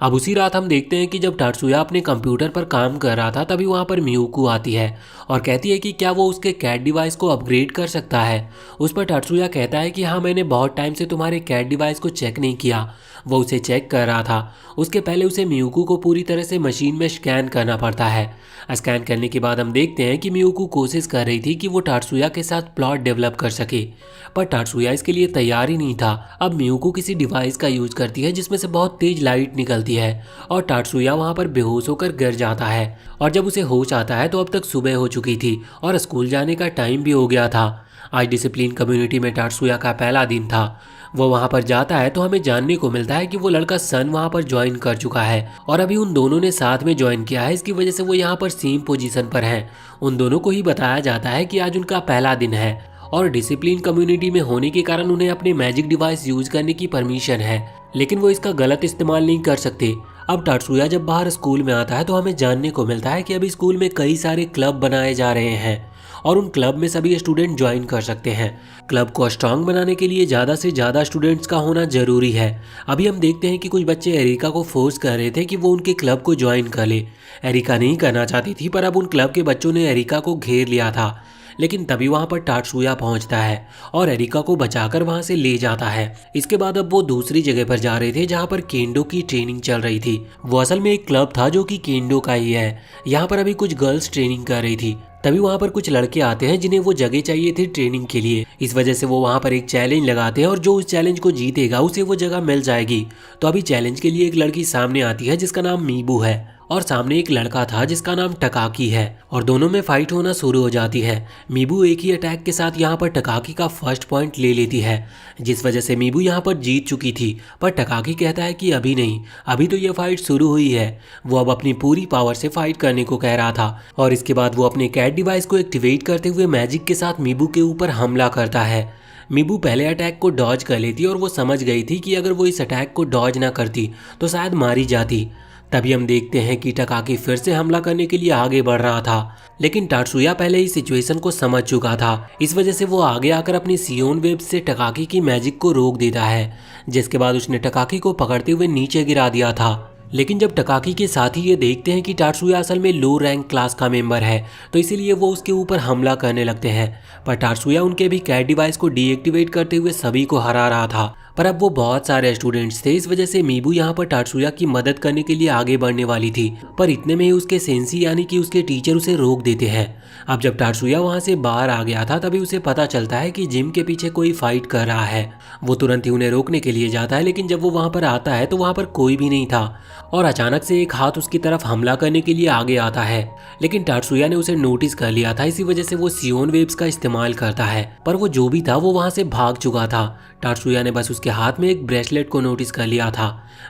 अब उसी रात हम देखते हैं कि जब टाटसुया अपने कंप्यूटर पर काम कर रहा था तभी वहाँ पर मियुकू आती है और कहती है कि क्या वो उसके कैट डिवाइस को अपग्रेड कर सकता है। उस पर टाटसुया कहता है कि हाँ, मैंने बहुत टाइम से तुम्हारे कैट डिवाइस को चेक नहीं किया। वो उसे चेक कर रहा था, उसके पहले उसे मियुकू को पूरी तरह से मशीन में स्कैन करना पड़ता है। स्कैन करने के बाद हम देखते हैं कि मियुकू कोशिश कर रही थी कि वो टाटसुया के साथ प्लॉट डेवलप कर सके, पर टाटसुया इसके लिए तैयार ही नहीं था। अब मियुकू किसी डिवाइस का यूज करती है जिसमें से बहुत तेज लाइट निकलती है और टाटसुया वहां पर बेहोश होकर गिर जाता है, और जब उसे होश आता है तो अब तक सुबह हो चुकी थी और स्कूल जाने का टाइम भी हो गया था। आज डिसिप्लिन कम्युनिटी में टाटसुया का पहला दिन था। वो वहां पर जाता है तो हमें जानने को मिलता है कि वो लड़का सन वहां पर ज्वाइन कर चुका है और अभी उन दोनों ने साथ में ज्वाइन किया है, इसकी वजह से वो यहाँ पर सेम पोजीशन पर हैं। उन दोनों को ही बताया जाता है कि आज उनका पहला दिन है और डिसिप्लिन कम्युनिटी में होने के कारण उन्हें अपने मैजिक डिवाइस यूज करने की परमिशन है, लेकिन वो इसका गलत इस्तेमाल नहीं कर सकते। अब टाटसुया जब बाहर स्कूल में आता है तो हमें जानने को मिलता है कि अभी स्कूल में कई सारे क्लब बनाए जा रहे हैं और उन क्लब में सभी स्टूडेंट ज्वाइन कर सकते हैं। क्लब को स्ट्रांग बनाने के लिए ज़्यादा से ज़्यादा स्टूडेंट्स का होना जरूरी है। अभी हम देखते हैं कि कुछ बच्चे एरिका को फोर्स कर रहे थे कि वो उनके क्लब को ज्वाइन कर ले। एरिका नहीं करना चाहती थी, पर अब उन क्लब के बच्चों ने एरिका को घेर लिया था। लेकिन तभी वहां पर टाटसुया पहुंचता है और एरिका को बचाकर वहां से ले जाता है। इसके बाद अब वो दूसरी जगह पर जा रहे थे जहां पर केंडो की ट्रेनिंग चल रही थी। वो असल में एक क्लब था जो कि केंडो का ही है। यहाँ पर अभी कुछ गर्ल्स ट्रेनिंग कर रही थी, तभी वहां पर कुछ लड़के आते हैं जिन्हें वो जगह चाहिए थी ट्रेनिंग के लिए। इस वजह से वो वहां पर एक चैलेंज लगाते हैं और जो उस चैलेंज को जीतेगा उसे वो जगह मिल जाएगी। तो अभी चैलेंज के लिए एक लड़की सामने आती है जिसका नाम मीबू है और सामने एक लड़का था जिसका नाम टकाकी है और दोनों में फाइट होना शुरू हो जाती है। मीबू एक ही अटैक के साथ यहाँ पर टकाकी का फर्स्ट पॉइंट ले लेती है, जिस वजह से मीबू यहाँ पर जीत चुकी थी। पर टकाकी कहता है कि अभी नहीं, अभी तो ये फाइट शुरू हुई है। वो अब अपनी पूरी पावर से फाइट करने को कह रहा था और इसके बाद वो अपने कैट डिवाइस को एक्टिवेट करते हुए मैजिक के साथ मीबू के ऊपर हमला करता है। मीबू पहले अटैक को डॉज कर लेती और वो समझ गई थी कि अगर वो इस अटैक को डॉज ना करती तो शायद मारी जाती। तभी हम देखते हैं कि टकाकी फिर से हमला करने के लिए आगे बढ़ रहा था, लेकिन टाटसुया पहले ही सिचुएशन को समझ चुका था। इस वजह से वो आगे आकर अपनी सियोन वेब से टकाकी की मैजिक को रोक देता है, जिसके बाद उसने टकाकी को पकड़ते हुए नीचे गिरा दिया था। लेकिन जब टकाकी के साथी ये देखते हैं कि टाटसुया असल में लो रैंक क्लास का मेंबर है, तो इसीलिए वो उसके ऊपर हमला करने लगते हैं। पर टाटसुया उनके भी कैट डिवाइस को डीएक्टिवेट करते हुए सभी को हरा रहा था। पर अब वो बहुत सारे स्टूडेंट्स थे, इस वजह से मीबू यहाँ पर टाटसुया की मदद करने के लिए आगे बढ़ने वाली थी। पर इतने में ही उसके सेंसी यानी कि उसके टीचर उसे रोक देते हैं। अब जब टाटसुया वहाँ से बाहर आ गया था तभी उसे पता चलता है कि जिम के पीछे कोई फाइट कर रहा है। वो तुरंत ही उन्हें रोकने के लिए जाता है, लेकिन जब वो वहाँ पर आता है तो वहाँ पर कोई भी नहीं था और अचानक से एक हाथ उसकी तरफ हमला करने के लिए आगे आता है। लेकिन टाटसुया ने उसे नोटिस कर लिया था, इसी वजह से वो सियोन वेव्स का इस्तेमाल करता है। पर वो जो भी था वो वहाँ से भाग चुका था। टाटसुया ने बस उसके हाथ में एक ब्रेसलेट को नोटिस कर लिया था।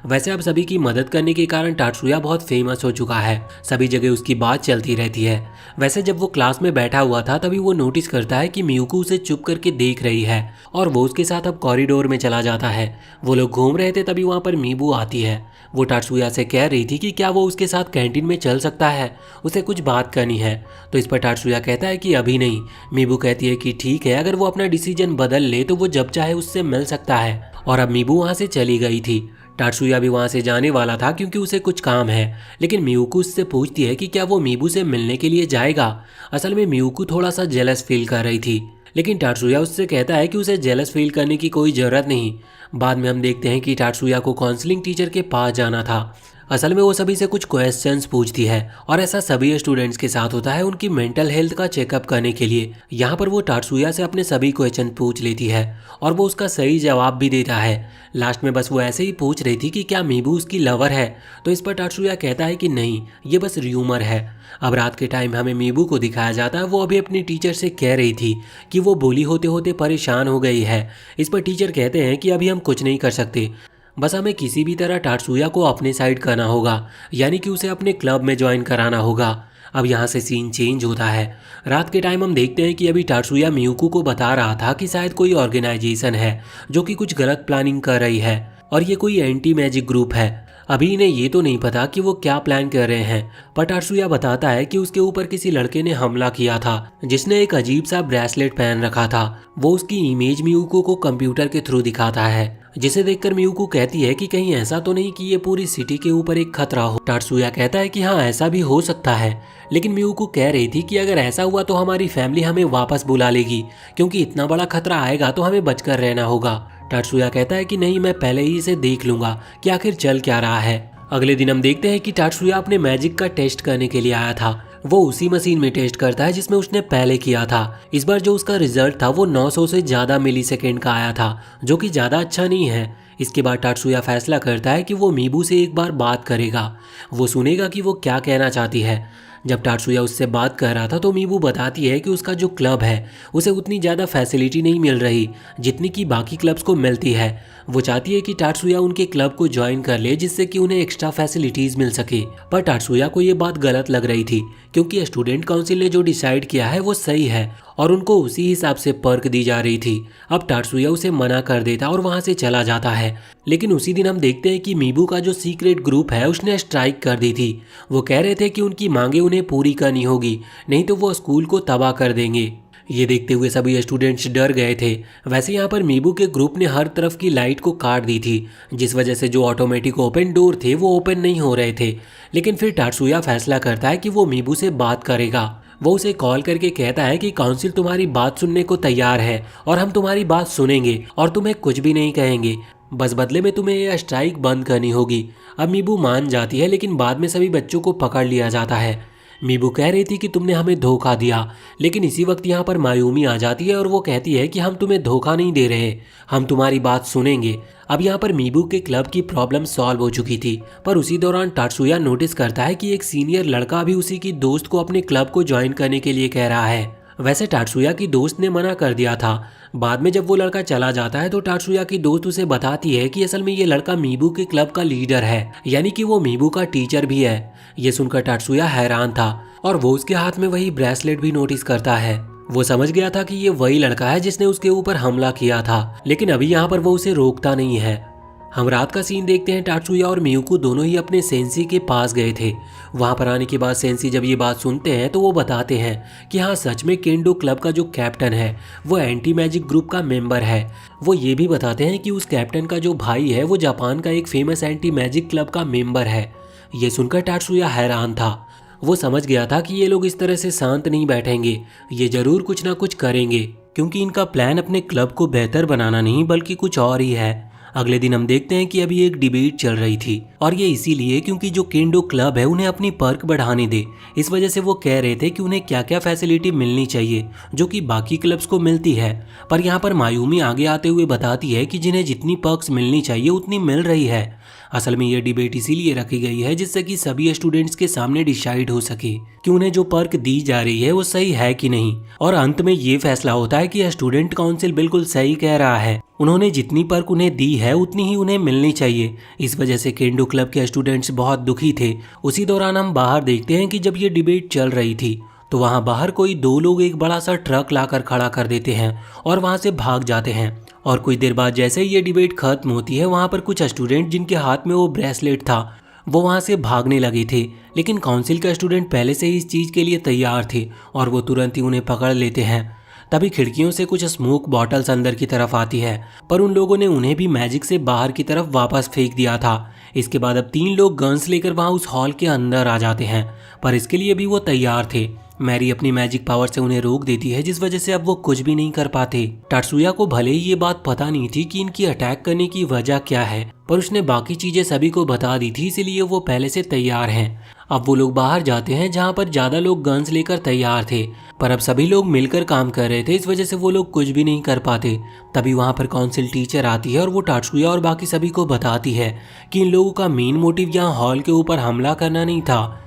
वैसे अब सभी की मदद करने के कारण टाटसुया बहुत फेमस हो चुका है, सभी जगह उसकी बात चलती रहती है। वैसे जब वो क्लास में बैठा हुआ था तभी वो नोटिस करता है कि मियुको उसे चुप करके देख रही है और वो उसके साथ अब कॉरिडोर में चला जाता है। वो लोग घूम रहे थे तभी वहाँ पर मीबू आती है। वो टाटसुया से कह रही थी कि क्या वो उसके साथ कैंटीन में चल सकता है, उसे कुछ बात करनी है। तो इस पर टाटसुया कहता है कि अभी नहीं। मीबू कहती है कि ठीक है, अगर वो अपना डिसीजन बदल ले तो वो जब चाहे उससे मिल सकता है। और अब मीबू वहाँ से चली गई थी। टाटसुया भी वहाँ से जाने वाला था क्योंकि उसे कुछ काम है, लेकिन मियुको उससे पूछती है कि क्या वो मीबू से मिलने के लिए जाएगा। असल में मियुको थोड़ा सा जेलस फील कर रही थी, लेकिन टाटसुया उससे कहता है कि उसे जेलस फील करने की कोई ज़रूरत नहीं। बाद में हम देखते हैं कि टाटसुया को काउंसलिंग टीचर के पास जाना था। असल में वो सभी से कुछ क्वेश्चंस पूछती है और ऐसा सभी स्टूडेंट्स के साथ होता है उनकी मेंटल हेल्थ का चेकअप करने के लिए। यहाँ पर वो टाटसुया से अपने सभी क्वेश्चन पूछ लेती है और वो उसका सही जवाब भी देता है। लास्ट में बस वो ऐसे ही पूछ रही थी कि क्या मीबू उसकी लवर है, तो इस पर टाटसुया कहता है कि नहीं, ये बस र्यूमर है। अब रात के टाइम हमें मीबू को दिखाया जाता है। वो अभी अपनी टीचर से कह रही थी कि वो बोली होते होते परेशान हो गई है। इस पर टीचर कहते हैं कि अभी हम कुछ नहीं कर सकते, बस हमें किसी भी तरह टाटसुया को अपने साइड करना होगा, यानी कि उसे अपने क्लब में ज्वाइन कराना होगा। अब यहाँ से सीन चेंज होता है। रात के टाइम हम देखते हैं कि अभी टाटसुया मियुको को बता रहा था कि शायद कोई ऑर्गेनाइजेशन है जो कि कुछ गलत प्लानिंग कर रही है और ये कोई एंटी मैजिक ग्रुप है। अभी इन्हें ये तो नहीं पता कि वो क्या प्लान कर रहे हैं, पर टाटसुया बताता है कि उसके ऊपर किसी लड़के ने हमला किया था जिसने एक अजीब सा ब्रेसलेट पहन रखा था। वो उसकी इमेज मियुको को कंप्यूटर के थ्रू दिखाता है, जिसे देखकर मियुको कहती है कि कहीं ऐसा तो नहीं कि ये पूरी सिटी के ऊपर एक खतरा हो। टाटसुया कहता है कि हाँ, ऐसा भी हो सकता है, लेकिन मियुको कह रही थी कि अगर ऐसा हुआ तो हमारी फैमिली हमें वापस बुला लेगी, क्योंकि इतना बड़ा खतरा आएगा तो हमें बचकर रहना होगा। टाटसुया कहता है कि नहीं, मैं पहले ही इसे देख लूंगा कि आखिर चल क्या रहा है। अगले दिन हम देखते हैं कि टाटसुया अपने मैजिक का टेस्ट करने के लिए आया था। वो उसी मशीन में टेस्ट करता है जिसमें उसने पहले किया था। इस बार जो उसका रिजल्ट था वो 900 से ज़्यादा मिलीसेकेंड का आया था, जो कि ज़्यादा अच्छा नहीं है। इसके बाद टाटसुया फैसला करता है कि वो मीबू से एक बार बात करेगा, वो सुनेगा कि वो क्या कहना चाहती है। जब टाटसुया उससे बात कर रहा था तो मीबू बताती है कि उसका जो क्लब है उसे उतनी ज़्यादा फैसिलिटी नहीं मिल रही जितनी कि बाकी क्लब्स को मिलती है। वो चाहती है कि टाटसुया उनके क्लब को ज्वाइन कर ले, जिससे कि उन्हें एक्स्ट्रा फैसिलिटीज़ मिल सके। पर टाटसुया को ये बात गलत लग रही थी, क्योंकि स्टूडेंट काउंसिल ने जो डिसाइड किया है वो सही है और उनको उसी हिसाब से पर्क दी जा रही थी। अब टाटसुया उसे मना कर देता और वहाँ से चला जाता है। लेकिन उसी दिन हम देखते हैं कि मीबू का जो सीक्रेट ग्रुप है उसने स्ट्राइक कर दी थी। वो कह रहे थे कि उनकी मांगे उन्हें पूरी करनी होगी, नहीं तो वो स्कूल को तबाह कर देंगे। ये देखते हुए सभी स्टूडेंट्स डर गए थे। वैसे यहाँ पर मीबू के ग्रुप ने हर तरफ की लाइट को काट दी थी, जिस वजह से जो ऑटोमेटिक ओपन डोर थे वो ओपन नहीं हो रहे थे। लेकिन फिर टाटसुया फैसला करता है कि वो मीबू से बात करेगा। वो उसे कॉल करके कहता है कि काउंसिल तुम्हारी बात सुनने को तैयार है और हम तुम्हारी बात सुनेंगे और तुम्हें कुछ भी नहीं कहेंगे, बस बदले में तुम्हें यह स्ट्राइक बंद करनी होगी। अब मीबू मान जाती है, लेकिन बाद में सभी बच्चों को पकड़ लिया जाता है। मीबू कह रही थी कि तुमने हमें धोखा दिया, लेकिन इसी वक्त यहाँ पर मायूमी आ जाती है और वो कहती है कि हम तुम्हें धोखा नहीं दे रहे, हम तुम्हारी बात सुनेंगे। अब यहाँ पर मीबू के क्लब की प्रॉब्लम सॉल्व हो चुकी थी, पर उसी दौरान टात्सुया नोटिस करता है कि एक सीनियर लड़का भी उसी की दोस्त को अपने क्लब को ज्वाइन करने के लिए कह रहा है। वैसे टात्सुया की दोस्त ने मना कर दिया था। बाद में जब वो लड़का चला जाता है तो टात्सुया की दोस्त उसे बताती है कि असल में ये लड़का मीबू के क्लब का लीडर है, यानी कि वो मीबू का टीचर भी है। ये सुनकर टात्सुया हैरान था और वो उसके हाथ में वही ब्रेसलेट भी नोटिस करता है। वो समझ गया था कि ये वही लड़का है जिसने उसके ऊपर हमला किया था, लेकिन अभी यहाँ पर वो उसे रोकता नहीं है। हम रात का सीन देखते हैं। टात्सुया और मियुको दोनों ही अपने सेंसी के पास गए थे। वहां पर आने के बाद सेंसी जब ये बात सुनते हैं तो वो बताते हैं कि हाँ, सच में केंडो क्लब का जो कैप्टन है वो एंटी मैजिक ग्रुप का मेंबर है। वो ये भी बताते हैं कि उस कैप्टन का जो भाई है वो जापान का एक फेमस एंटी मैजिक क्लब का मेंबर है। ये सुनकर टात्सुया हैरान था। वो समझ गया था कि ये लोग इस तरह से शांत नहीं बैठेंगे, ये जरूर कुछ ना कुछ करेंगे, क्योंकि इनका प्लान अपने क्लब को बेहतर बनाना नहीं बल्कि कुछ और ही है। अगले दिन हम देखते हैं कि अभी एक डिबेट चल रही थी, और ये इसीलिए क्योंकि जो केंडो क्लब है उन्हें अपनी पर्क बढ़ाने दे। इस वजह से वो कह रहे थे कि उन्हें क्या क्या फैसिलिटी मिलनी चाहिए जो कि बाकी क्लब्स को मिलती है। पर यहाँ पर मायूमी आगे आते हुए बताती है कि जिन्हें जितनी पर्क्स मिलनी चाहिए उतनी मिल रही है। असल में ये डिबेट इसीलिए रखी गई है जिससे कि सभी स्टूडेंट्स के सामने डिसाइड हो सके कि उन्हें जो पर्क दी जा रही है वो सही है कि नहीं, और अंत में ये फैसला होता है कि स्टूडेंट काउंसिल बिल्कुल सही कह रहा है। उन्होंने जितनी पर्क उन्हें दी है उतनी ही उन्हें मिलनी चाहिए। इस वजह से केंडो क्लब के स्टूडेंट्स बहुत दुखी थे। उसी दौरान हम बाहर देखते हैं कि जब ये डिबेट चल रही थी तो वहाँ बाहर कोई दो लोग एक बड़ा सा ट्रक लाकर खड़ा कर देते हैं और वहाँ से भाग जाते हैं। और कुछ देर बाद जैसे ही ये डिबेट खत्म होती है, वहाँ पर कुछ स्टूडेंट जिनके हाथ में वो ब्रेसलेट था वो वहाँ से भागने लगे थे, लेकिन काउंसिल का स्टूडेंट पहले से ही इस चीज़ के लिए तैयार थे और वो तुरंत ही उन्हें पकड़ लेते हैं। तभी खिड़कियों से कुछ स्मोक बॉटल्स अंदर की तरफ आती है, पर उन लोगों ने उन्हें भी मैजिक से बाहर की तरफ वापस फेंक दिया था। इसके बाद अब 3 लोग गन्स लेकर वहाँ उस हॉल के अंदर आ जाते हैं, पर इसके लिए भी वो तैयार थे। मैरी अपनी मैजिक पावर से उन्हें रोक देती है, जिस वजह से अब वो कुछ भी नहीं कर पाते। टात्सुया को भले ही ये बात पता नहीं थी कि इनकी अटैक करने की वजह क्या है, पर उसने बाकी चीजें सभी को बता दी थी, इसीलिए वो पहले से तैयार हैं। अब वो लोग बाहर जाते हैं जहाँ पर ज्यादा लोग गन्स लेकर तैयार थे, पर अब सभी लोग मिलकर काम कर रहे थे, इस वजह से वो लोग कुछ भी नहीं कर पाते। तभी वहाँ पर काउंसिल टीचर आती है और वो टात्सुया और बाकी सभी को बताती है कि इन लोगों का मेन मोटिव यहाँ हॉल के ऊपर हमला करना नहीं था,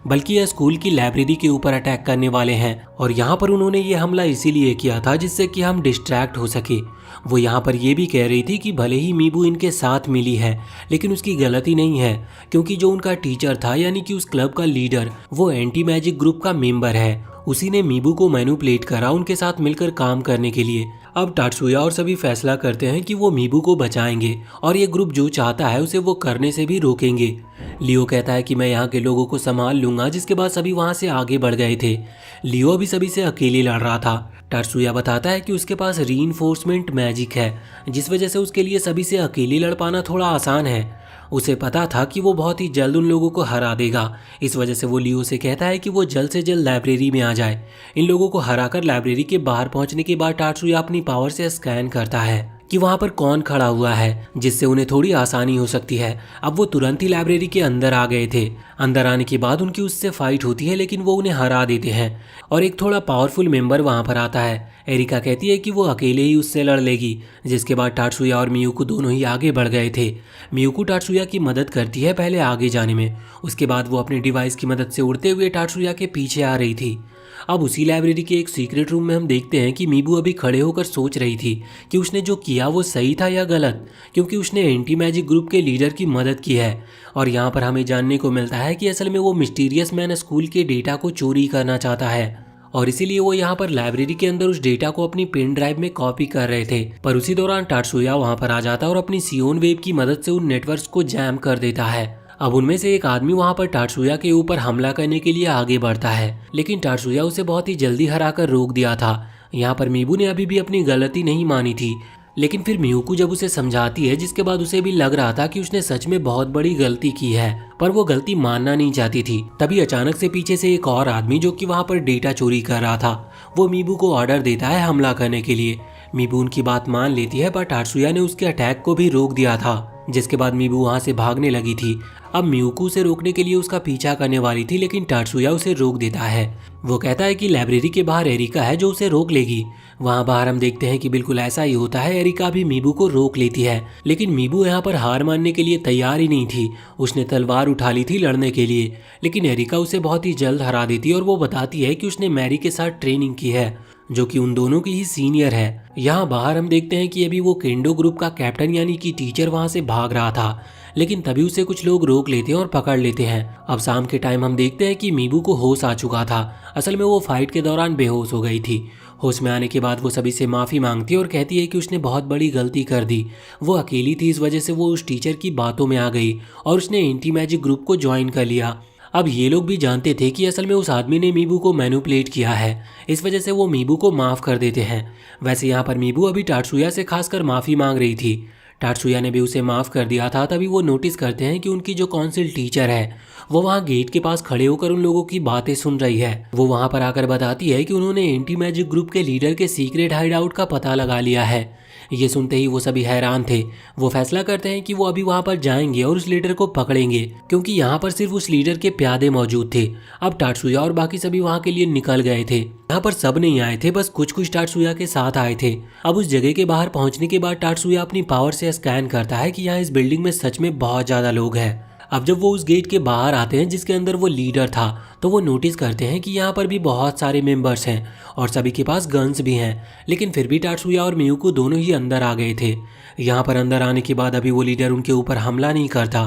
बल्कि यह स्कूल की लाइब्रेरी के ऊपर अटैक करने वाले हैं। और यहाँ पर उन्होंने ये हमला इसीलिए किया था जिससे कि हम डिस्ट्रैक्ट हो सके। वो यहाँ पर ये भी कह रही थी कि भले ही मीबू इनके साथ मिली है, लेकिन उसकी गलती नहीं है, क्योंकि जो उनका टीचर था यानी कि उस क्लब का लीडर वो एंटी मैजिक ग्रुप का मेंबर है। उसी ने मीबू को मैनिपुलेट करा उनके साथ मिलकर काम करने के लिए। अब टात्सुया और सभी फैसला करते हैं कि वो मीबू को बचाएंगे और ये ग्रुप जो चाहता है उसे वो करने से भी रोकेंगे। लियो कहता है कि मैं यहाँ के लोगों को संभाल लूंगा, जिसके बाद सभी वहाँ से आगे बढ़ गए थे। लियो भी सभी से अकेले लड़ रहा था। टात्सुया बताता है कि उसके पास रीइंफोर्समेंट मैजिक है, जिस वजह से उसके लिए सभी से अकेले लड़ पाना थोड़ा आसान है। उसे पता था कि वो बहुत ही जल्द उन लोगों को हरा देगा। इस वजह से वो लियो से कहता है कि वो जल्द से जल्द लाइब्रेरी में आ जाए। इन लोगों को हराकर लाइब्रेरी के बाहर पहुंचने के बाद टात्सुया अपनी पावर से स्कैन करता है कि वहां पर कौन खड़ा हुआ है, जिससे उन्हें थोड़ी आसानी हो सकती है। अब वो तुरंत ही लाइब्रेरी के अंदर आ गए थे। अंदर आने के बाद उनकी उससे फाइट होती है, लेकिन वो उन्हें हरा देते हैं और एक थोड़ा पावरफुल मेंबर वहां पर आता है। एरिका कहती है कि वो अकेले ही उससे लड़ लेगी, जिसके बाद टात्सुया और मियुको दोनों ही आगे बढ़ गए थे। मियुको टात्सुया की मदद करती है पहले आगे जाने में, उसके बाद वो अपने डिवाइस की मदद से उड़ते हुए टात्सुया के पीछे आ रही थी। अब उसी लाइब्रेरी के एक सीक्रेट रूम में हम देखते हैं कि मीबू अभी खड़े होकर सोच रही थी कि उसने जो किया वो सही था या गलत, क्योंकि उसने एंटी मैजिक ग्रुप के लीडर की मदद की है। और यहाँ पर हमें जानने को मिलता है कि असल में वो मिस्टीरियस मैन स्कूल के डेटा को चोरी करना चाहता है, और इसीलिए वो यहाँ पर लाइब्रेरी के अंदर उस डेटा को अपनी पेन ड्राइव में कॉपी कर रहे थे। पर उसी दौरान टात्सुया वहाँ पर आ जाता है और अपनी सियोन वेव की मदद से उन नेटवर्क्स को जैम कर देता है। अब उनमें से एक आदमी वहां पर टात्सुया के ऊपर हमला करने के लिए आगे बढ़ता है, लेकिन टात्सुया उसे बहुत ही जल्दी हराकर रोक दिया था। यहाँ पर मीबू ने अभी भी अपनी गलती नहीं मानी थी, लेकिन फिर मियुको जब उसे समझाती है, जिसके बाद उसे भी लग रहा था कि उसने सच में बहुत बड़ी गलती की है, पर वो गलती मानना नहीं चाहती थी। तभी अचानक से पीछे से एक और आदमी जो कि वहाँ पर डेटा चोरी कर रहा था, वो मीबू को ऑर्डर देता है हमला करने के लिए। मीबू उनकी बात मान लेती है, पर टात्सुया ने उसके अटैक को भी रोक दिया था। जिसके बाद मीबू वहाँ से भागने लगी थी। अब मियुको उसे रोकने के लिए उसका पीछा करने वाली थी, लेकिन टात्सुया उसे रोक देता है। वो कहता है कि लाइब्रेरी के बाहर एरिका है जो उसे रोक लेगी। वहाँ बाहर हम देखते हैं कि बिल्कुल ऐसा ही होता है। एरिका भी मीबू को रोक लेती है, लेकिन मीबू यहाँ पर हार मानने के लिए तैयार ही नहीं थी। उसने तलवार उठा ली थी लड़ने के लिए, लेकिन एरिका उसे बहुत ही जल्द हरा देती है और वो बताती है कि उसने मैरी के साथ ट्रेनिंग की है, जो कि उन दोनों की ही सीनियर है। यहाँ बाहर हम देखते हैं कि अभी वो केंडो ग्रुप का कैप्टन यानी कि टीचर वहाँ से भाग रहा था, लेकिन तभी उसे कुछ लोग रोक लेते हैं और पकड़ लेते हैं। अब शाम के टाइम हम देखते हैं कि मीबू को होश आ चुका था। असल में वो फाइट के दौरान बेहोश हो गई थी। होश में आने के बाद वो सभी से माफ़ी मांगती है और कहती है कि उसने बहुत बड़ी गलती कर दी। वो अकेली थी, इस वजह से वो उस टीचर की बातों में आ गई और उसने एंटी मैजिक ग्रुप को ज्वाइन कर लिया। अब ये लोग भी जानते थे कि असल में उस आदमी ने मीबू को मैनिपुलेट किया है, इस वजह से वो मीबू को माफ़ कर देते हैं। वैसे यहाँ पर मीबू अभी टात्सुया से खासकर माफ़ी मांग रही थी। टात्सुया ने भी उसे माफ़ कर दिया था। तभी वो नोटिस करते हैं कि उनकी जो काउंसिल टीचर है वो वहाँ गेट के पास खड़े होकर उन लोगों की बातें सुन रही है। वो वहाँ पर आकर बताती है कि उन्होंने एंटी मैजिक ग्रुप के लीडर के सीक्रेट हाइड आउट का पता लगा लिया है। ये सुनते ही वो सभी हैरान थे। वो फैसला करते हैं कि वो अभी वहाँ पर जाएंगे और उस लीडर को पकड़ेंगे, क्योंकि यहाँ पर सिर्फ उस लीडर के प्यादे मौजूद थे। अब टात्सुया और बाकी सभी वहाँ के लिए निकल गए थे। यहाँ पर सब नहीं आए थे, बस कुछ कुछ टात्सुया के साथ आए थे। अब उस जगह के बाहर पहुँचने के बाद टात्सुया अपनी पावर से स्कैन करता है कि यहाँ इस बिल्डिंग में सच में बहुत ज़्यादा लोग हैं। अब जब वो उस गेट के बाहर आते हैं जिसके अंदर वो लीडर था, तो वो नोटिस करते हैं कि यहाँ पर भी बहुत सारे मेंबर्स हैं और सभी के पास गन्स भी हैं, लेकिन फिर भी टात्सुया और मियुको दोनों ही अंदर आ गए थे। यहाँ पर अंदर आने के बाद अभी वो लीडर उनके ऊपर हमला नहीं करता।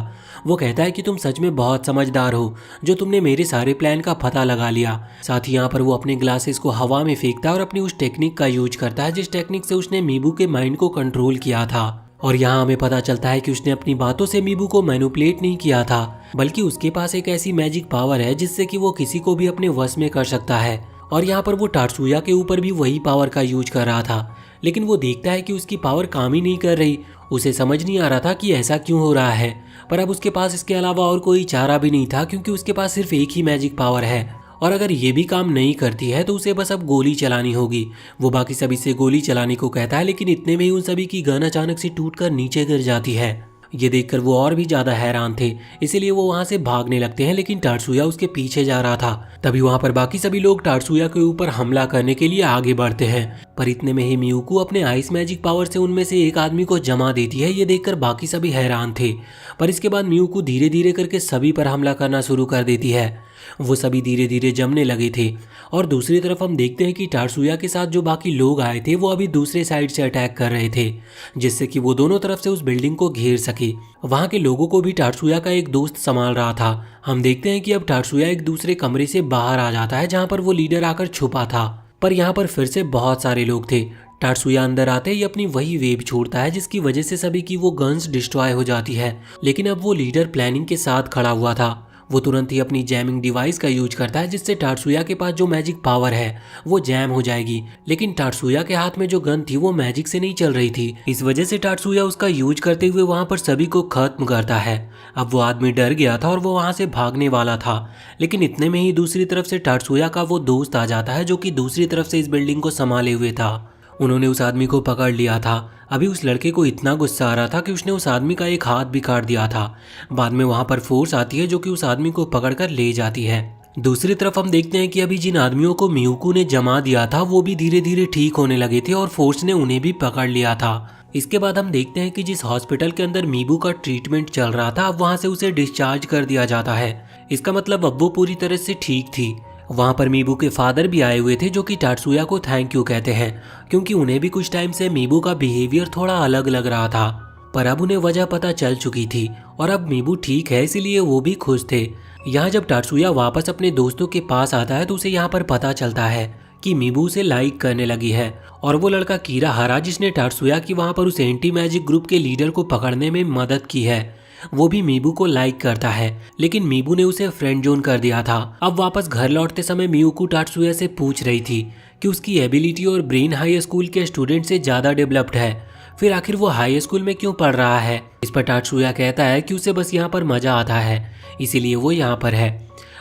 वो कहता है कि तुम सच में बहुत समझदार हो जो तुमने मेरे सारे प्लान का पता लगा लिया। साथ ही यहाँ पर वो अपने ग्लासेस को हवा में फेंकता है और अपनी उस टेक्निक का यूज करता है जिस टेक्निक से उसने मीबू के माइंड को कंट्रोल किया था। और यहाँ हमें पता चलता है कि उसने अपनी बातों से मीबू को मैनिपुलेट नहीं किया था, बल्कि उसके पास एक ऐसी मैजिक पावर है जिससे कि वो किसी को भी अपने वश में कर सकता है। और यहाँ पर वो टात्सुया के ऊपर भी वही पावर का यूज कर रहा था, लेकिन वो देखता है कि उसकी पावर काम ही नहीं कर रही। उसे समझ नहीं आ रहा था कि ऐसा क्यों हो रहा है, पर अब उसके पास इसके अलावा और कोई चारा भी नहीं था, क्योंकि उसके पास सिर्फ एक ही मैजिक पावर है और अगर ये भी काम नहीं करती है तो उसे बस अब गोली चलानी होगी। वो बाकी सभी से गोली चलाने को कहता है, लेकिन इतने में ही उन सभी की गन अचानक से टूटकर नीचे गिर जाती है। ये देखकर वो और भी ज्यादा हैरान थे, इसीलिए वो वहां से भागने लगते हैं, लेकिन टात्सुया उसके पीछे जा रहा था। तभी वहां पर बाकी सभी लोग टात्सुया के ऊपर हमला करने के लिए आगे बढ़ते हैं, पर इतने में ही मियुको अपने आइस मैजिक पावर से उनमें से एक आदमी को जमा देती है। ये देखकर बाकी सभी हैरान थे, पर इसके बाद मियुको धीरे धीरे करके सभी पर हमला करना शुरू कर देती है। वो सभी धीरे धीरे जमने लगे थे और दूसरी तरफ हम देखते हैं कि टात्सुया के साथ जो बाकी लोग आए थे वो अभी दूसरे साइड से अटैक कर रहे थे, जिससे कि वो दोनों तरफ से उस बिल्डिंग को घेर सके। वहाँ के लोगों को भी टात्सुया का एक दोस्त संभाल रहा था। हम देखते हैं कि अब टात्सुया एक दूसरे कमरे से बाहर आ जाता है जहाँ पर वो लीडर आकर छुपा था, पर यहाँ पर फिर से बहुत सारे लोग थे। टात्सुया अंदर आते ही अपनी वही वेव छोड़ता है जिसकी वजह से सभी की वो गन्स डिस्ट्रॉय हो जाती है, लेकिन अब वो लीडर प्लानिंग के साथ खड़ा हुआ था। वो तुरंत ही अपनी जैमिंग डिवाइस का यूज करता है, जिससे टात्सुया के पास जो मैजिक पावर है वो जैम हो जाएगी। लेकिन टात्सुया के हाथ में जो गन थी वो मैजिक से नहीं चल रही थी, इस वजह से टात्सुया उसका यूज करते हुए वहां पर सभी को खत्म करता है। अब वो आदमी डर गया था और वो वहां से भागने वाला था, लेकिन इतने में ही दूसरी तरफ से टात्सुया का वो दोस्त आ जाता है जो कि दूसरी तरफ से इस बिल्डिंग को संभाले हुए था। उन्होंने उस आदमी को पकड़ लिया था। अभी उस लड़के को इतना गुस्सा आ रहा था कि उसने उस आदमी का एक हाथ भी काट दिया था। बाद में वहां पर फोर्स आती है जो कि उस आदमी को पकड़कर ले जाती है। दूसरी तरफ हम देखते हैं कि अभी जिन आदमियों को मियुको ने जमा दिया था वो भी धीरे धीरे ठीक होने लगे थे और फोर्स ने उन्हें भी पकड़ लिया था। इसके बाद हम देखते हैं कि जिस हॉस्पिटल के अंदर मीबू का ट्रीटमेंट चल रहा था अब वहां से उसे डिस्चार्ज कर दिया जाता है। इसका मतलब अब वो पूरी तरह से ठीक थी। वहाँ पर मीबू के फादर भी आए हुए थे जो कि टात्सुया को थैंक यू कहते हैं, क्योंकि उन्हें भी कुछ टाइम से मीबू का बिहेवियर थोड़ा अलग लग रहा था, पर अब उन्हें वजह पता चल चुकी थी और अब मीबू ठीक है, इसीलिए वो भी खुश थे। यहाँ जब टात्सुया वापस अपने दोस्तों के पास आता है तो उसे यहाँ पर पता चलता है कि मीबू उसे लाइक करने लगी है और वो लड़का कीराहारा जिसने टात्सुया की वहाँ पर उस एंटी मैजिक ग्रुप के लीडर को पकड़ने में मदद की है वो भी मीबू को लाइक करता है, लेकिन मीबू ने उसे फ्रेंड जोन कर दिया था। अब वापस घर लौटते समय मियुको टात्सुया से पूछ रही थी कि उसकी एबिलिटी और ब्रेन हाई स्कूल के स्टूडेंट से ज़्यादा डेवलप्ड है, फिर आखिर वो हाई स्कूल में क्यों पढ़ रहा है। इस पर टात्सुया कहता है कि उसे बस यहाँ पर मजा आता है, इसीलिए वो यहाँ पर है।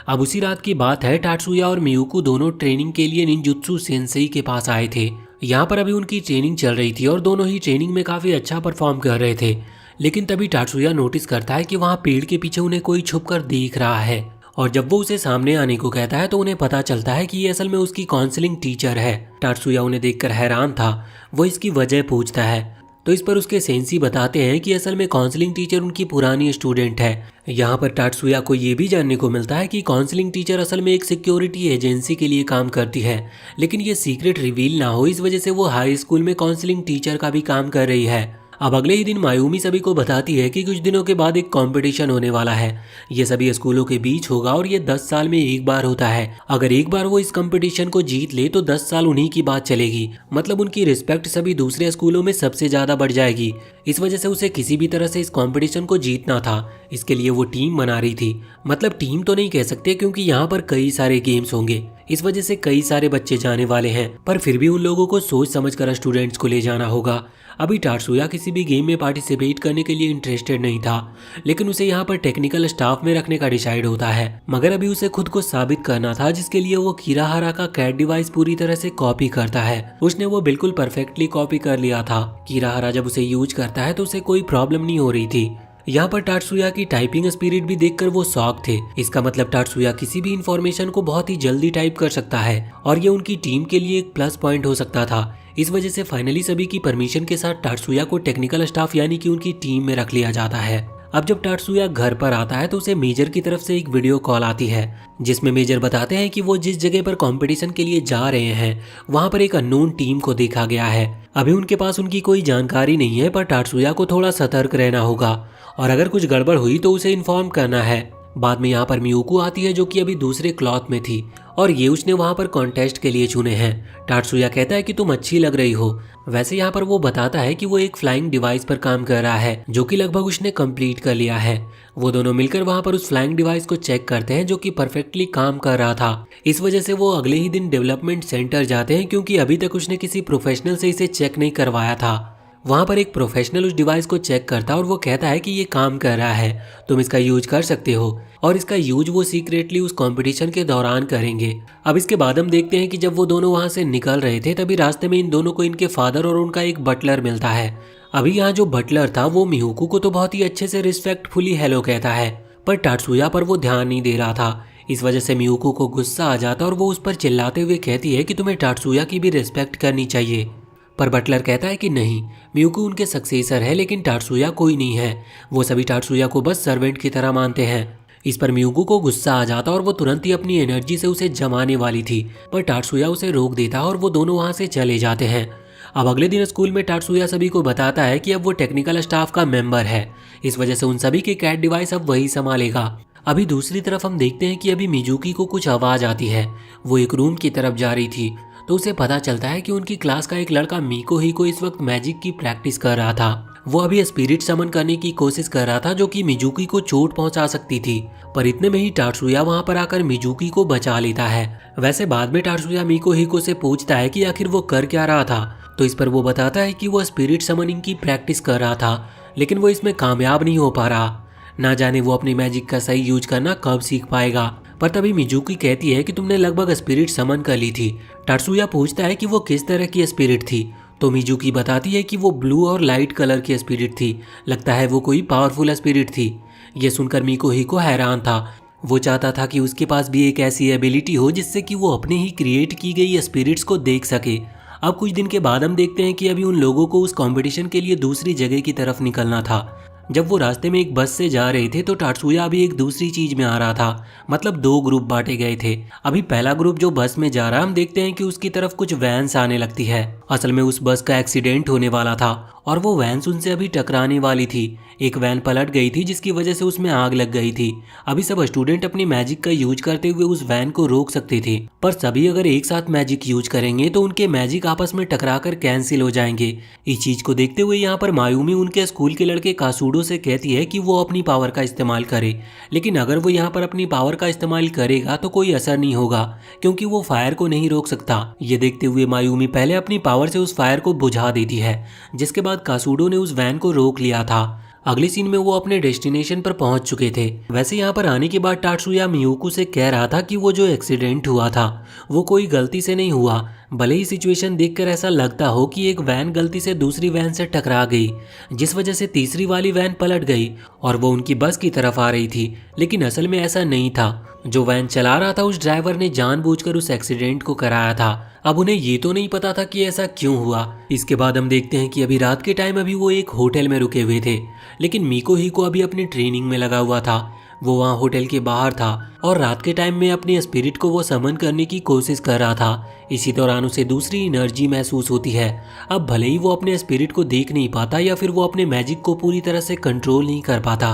अब उसी रात की बात है, टात्सुया और मियुको दोनों ट्रेनिंग के लिए निंजुत्सु सेंसेई के पास आए थे। यहाँ पर अभी उनकी ट्रेनिंग चल रही थी और दोनों ही ट्रेनिंग में काफ़ी अच्छा परफॉर्म कर रहे थे। लेकिन तभी टाटसुया नोटिस करता है कि वहाँ पेड़ के पीछे उन्हें कोई छुपकर देख रहा है। और जब वो उसे सामने आने को कहता है तो उन्हें पता चलता है कि ये असल में उसकी काउंसलिंग टीचर है। टाटसुया उन्हें देखकर हैरान था। वो इसकी वजह पूछता है तो इस पर उसके सेंसी बताते हैं कि असल में काउंसलिंग टीचर उनकी पुरानी स्टूडेंट है। यहाँ पर टाटसुया को ये भी जानने को मिलता है कि काउंसलिंग टीचर असल में एक सिक्योरिटी एजेंसी के लिए काम करती है, लेकिन ये सीक्रेट रिवील ना हो इस वजह से वो हाई स्कूल में काउंसलिंग टीचर का भी काम कर रही है। अब अगले ही दिन मायूमी सभी को बताती है कि कुछ दिनों के बाद एक कंपटीशन होने वाला है। ये सभी स्कूलों के बीच होगा और ये 10 साल में एक बार होता है। अगर एक बार वो इस कंपटीशन को जीत ले तो 10 साल उन्हीं की बात चलेगी, मतलब उनकी रिस्पेक्ट सभी दूसरे स्कूलों में सबसे ज्यादा बढ़ जाएगी। इस वजह से उसे किसी भी तरह से इस कंपटीशन को जीतना था। इसके लिए वो टीम बना रही थी, मतलब टीम तो नहीं कह सकते क्योंकि यहाँ पर कई सारे गेम्स होंगे, इस वजह से कई सारे बच्चे जाने वाले हैं, पर फिर भी उन लोगों को सोच समझकर स्टूडेंट्स को ले जाना होगा। अभी टाटसुया किसी भी गेम में पार्टिसिपेट करने के लिए इंटरेस्टेड नहीं था, लेकिन उसे यहाँ पर टेक्निकल स्टाफ में रखने का डिसाइड होता है। मगर अभी उसे खुद को साबित करना था, जिसके लिए वो कीराहारा का कैट डिवाइस पूरी तरह से कॉपी करता है। उसने वो बिल्कुल परफेक्टली कॉपी कर लिया था। कीराहारा जब उसे यूज करता है तो उसे कोई प्रॉब्लम नहीं हो रही थी। यहाँ पर टाटसुया की टाइपिंग स्पिरिट भी देखकर वो शॉक थे। इसका मतलब टाटसुया किसी भी इंफॉर्मेशन को बहुत ही जल्दी टाइप कर सकता है और ये उनकी टीम के लिए एक प्लस पॉइंट हो सकता था। इस वजह से फाइनली सभी की परमिशन के साथ टाटसुया को टेक्निकल स्टाफ यानी कि उनकी टीम में रख लिया जाता है। अब जब टाटसुया घर पर आता है तो उसे मेजर की तरफ से एक वीडियो कॉल आती है, जिसमें मेजर बताते हैं कि वो जिस जगह पर कंपटीशन के लिए जा रहे हैं वहां पर एक अननोन टीम को देखा गया है। अभी उनके पास उनकी कोई जानकारी नहीं है, पर टाटसुया को थोड़ा सतर्क रहना होगा और अगर कुछ गड़बड़ हुई तो उसे इन्फॉर्म करना है। बाद में यहाँ पर मियुको आती है जो कि अभी दूसरे क्लॉथ में थी और ये उसने वहाँ पर कॉन्टेस्ट के लिए चुने हैं। टाटसुया कहता है कि तुम अच्छी लग रही हो। वैसे यहाँ पर वो बताता है कि वो एक फ्लाइंग डिवाइस पर काम कर रहा है जो कि लगभग उसने कंप्लीट कर लिया है। वो दोनों मिलकर वहाँ पर उस फ्लाइंग डिवाइस को चेक करते हैं जो कि परफेक्टली काम कर रहा था। इस वजह से वो अगले ही दिन डेवलपमेंट सेंटर जाते हैं क्योंकि अभी तक उसने किसी प्रोफेशनल से इसे चेक नहीं करवाया था। वहाँ पर एक प्रोफेशनल उस डिवाइस को चेक करता है और वो कहता है कि ये काम कर रहा है, तुम इसका यूज कर सकते हो। और इसका यूज वो सीक्रेटली उस कंपटीशन के दौरान करेंगे। अब इसके बाद हम देखते हैं कि जब वो दोनों वहाँ से निकल रहे थे तभी रास्ते में इन दोनों को इनके फादर और उनका एक बटलर मिलता है। अभी यहाँ जो बटलर था वो मियुको को तो बहुत ही अच्छे से रिस्पेक्टफुली हेलो कहता है, पर टाटसुया पर वो ध्यान नहीं दे रहा था। इस वजह से मियुको को गुस्सा आ जाता और वो उस पर चिल्लाते हुए कहती है कि तुम्हें टाटसुया की भी रिस्पेक्ट करनी चाहिए। पर बटलर कहता है कि नहीं, मियुको उनके सक्सेसर है लेकिन टाटसुया कोई नहीं है। वो सभी टाटसुया को बस सर्वेंट की तरह मानते हैं। इस पर मियुको को गुस्सा आ जाता और वो तुरंत ही अपनी एनर्जी से उसे जमाने वाली थी, पर टाटसुया उसे रोक देता और वो दोनों वहां से चले जाते हैं। अब अगले दिन स्कूल में टाटसुया सभी को बताता है कि अब वो टेक्निकल स्टाफ का मेंबर है। इस वजह से उन सभी के कैट डिवाइस अब वही संभालेगा। अभी दूसरी तरफ हम देखते हैं कि अभी मिजुकी को कुछ आवाज आती है। वो एक रूम की तरफ जा रही थी तो उसे पता चलता है कि उनकी क्लास का एक लड़का मीको ही को इस वक्त मैजिक की प्रैक्टिस कर रहा था। वो अभी स्पिरिट समन करने की कोशिश कर रहा था जो कि मिजुकी को चोट पहुंचा सकती थी, पर इतने में ही टाटसुया वहां पर आकर मिजुकी को बचा लेता है। वैसे बाद में टाटसुया मीको हिको से पूछता है कि आखिर वो कर क्या रहा था, तो इस पर वो बताता है कि वो स्पिरिट समनिंग की प्रैक्टिस कर रहा था लेकिन वो इसमें कामयाब नहीं हो पा रहा। ना जाने वो अपनी मैजिक का सही यूज करना कब सीख पाएगा। पर तभी मिजुकी कहती है कि तुमने लगभग स्पिरिट समन कर ली थी। टाटसुया पूछता है कि वो किस तरह की स्पिरिट थी, तो मिजुकी बताती है कि वो ब्लू और लाइट कलर की स्पिरिट थी। लगता है वो कोई पावरफुल स्पिरिट थी। ये सुनकर मिको हिको हैरान था। वो चाहता था कि उसके पास भी एक ऐसी एबिलिटी हो जिससे कि वो अपने ही क्रिएट की गई स्पिरिट्स को देख सके। अब कुछ दिन के बाद हम देखते हैं कि अभी उन लोगों को उस कंपटीशन के लिए दूसरी जगह की तरफ निकलना था। जब वो रास्ते में एक बस से जा रहे थे तो टाटसुया अभी एक दूसरी चीज में आ रहा था, मतलब दो ग्रुप बांटे गए थे। अभी पहला ग्रुप जो बस में जा रहा है, हम देखते हैं कि उसकी तरफ कुछ वैन्स आने लगती है। असल में उस बस का एक्सीडेंट होने वाला था और वो वैन्स उनसे अभी टकराने वाली थी। एक वैन पलट गई थी जिसकी वजह से उसमें आग लग गई थी। अभी सब स्टूडेंट अपनी मैजिक का यूज करते हुए उस वैन को रोक सकते थे, पर सभी अगर एक साथ मैजिक यूज करेंगे तो उनके मैजिक आपस में टकराकर कैंसिल हो जाएंगे। इस चीज को देखते हुए यहाँ पर मायूमी उनके स्कूल के लड़के कासूडो से कहती है कि वो अपनी पावर का इस्तेमाल करे, लेकिन अगर वो यहाँ पर अपनी पावर का इस्तेमाल करेगा तो कोई असर नहीं होगा क्योंकि वो फायर को नहीं रोक सकता। ये देखते हुए मायूमी पहले अपनी पावर से उस फायर को बुझा देती है, जिसके बाद कासूडो ने उस वैन को रोक लिया था। अगले सीन में वो अपने डेस्टिनेशन पर पहुंच चुके थे। वैसे यहाँ पर आने के बाद टात्सुया मियुको से कह रहा था कि वो जो एक्सीडेंट हुआ था वो कोई गलती से नहीं हुआ, भले ही सिचुएशन देखकर ऐसा लगता हो कि एक वैन गलती से दूसरी वैन से टकरा गई, जिस वजह से तीसरी वाली वैन पलट गई और वो उनकी बस की तरफ आ रही थी। लेकिन असल में ऐसा नहीं था, जो वैन चला रहा था उस ड्राइवर ने जानबूझकर उस एक्सीडेंट को कराया था। अब उन्हें ये तो नहीं पता था कि ऐसा क्यों हुआ। इसके बाद हम देखते हैं कि अभी रात के टाइम अभी वो एक होटल में रुके हुए थे, लेकिन मीको ही को अभी अपनी ट्रेनिंग में लगा हुआ था। वो वहाँ होटल के बाहर था और रात के टाइम में अपने स्पिरिट को वो समन करने की कोशिश कर रहा था। इसी दौरान उसे दूसरी एनर्जी महसूस होती है। अब भले ही वो अपने स्पिरिट को देख नहीं पाता या फिर वो अपने मैजिक को पूरी तरह से कंट्रोल नहीं कर पाता,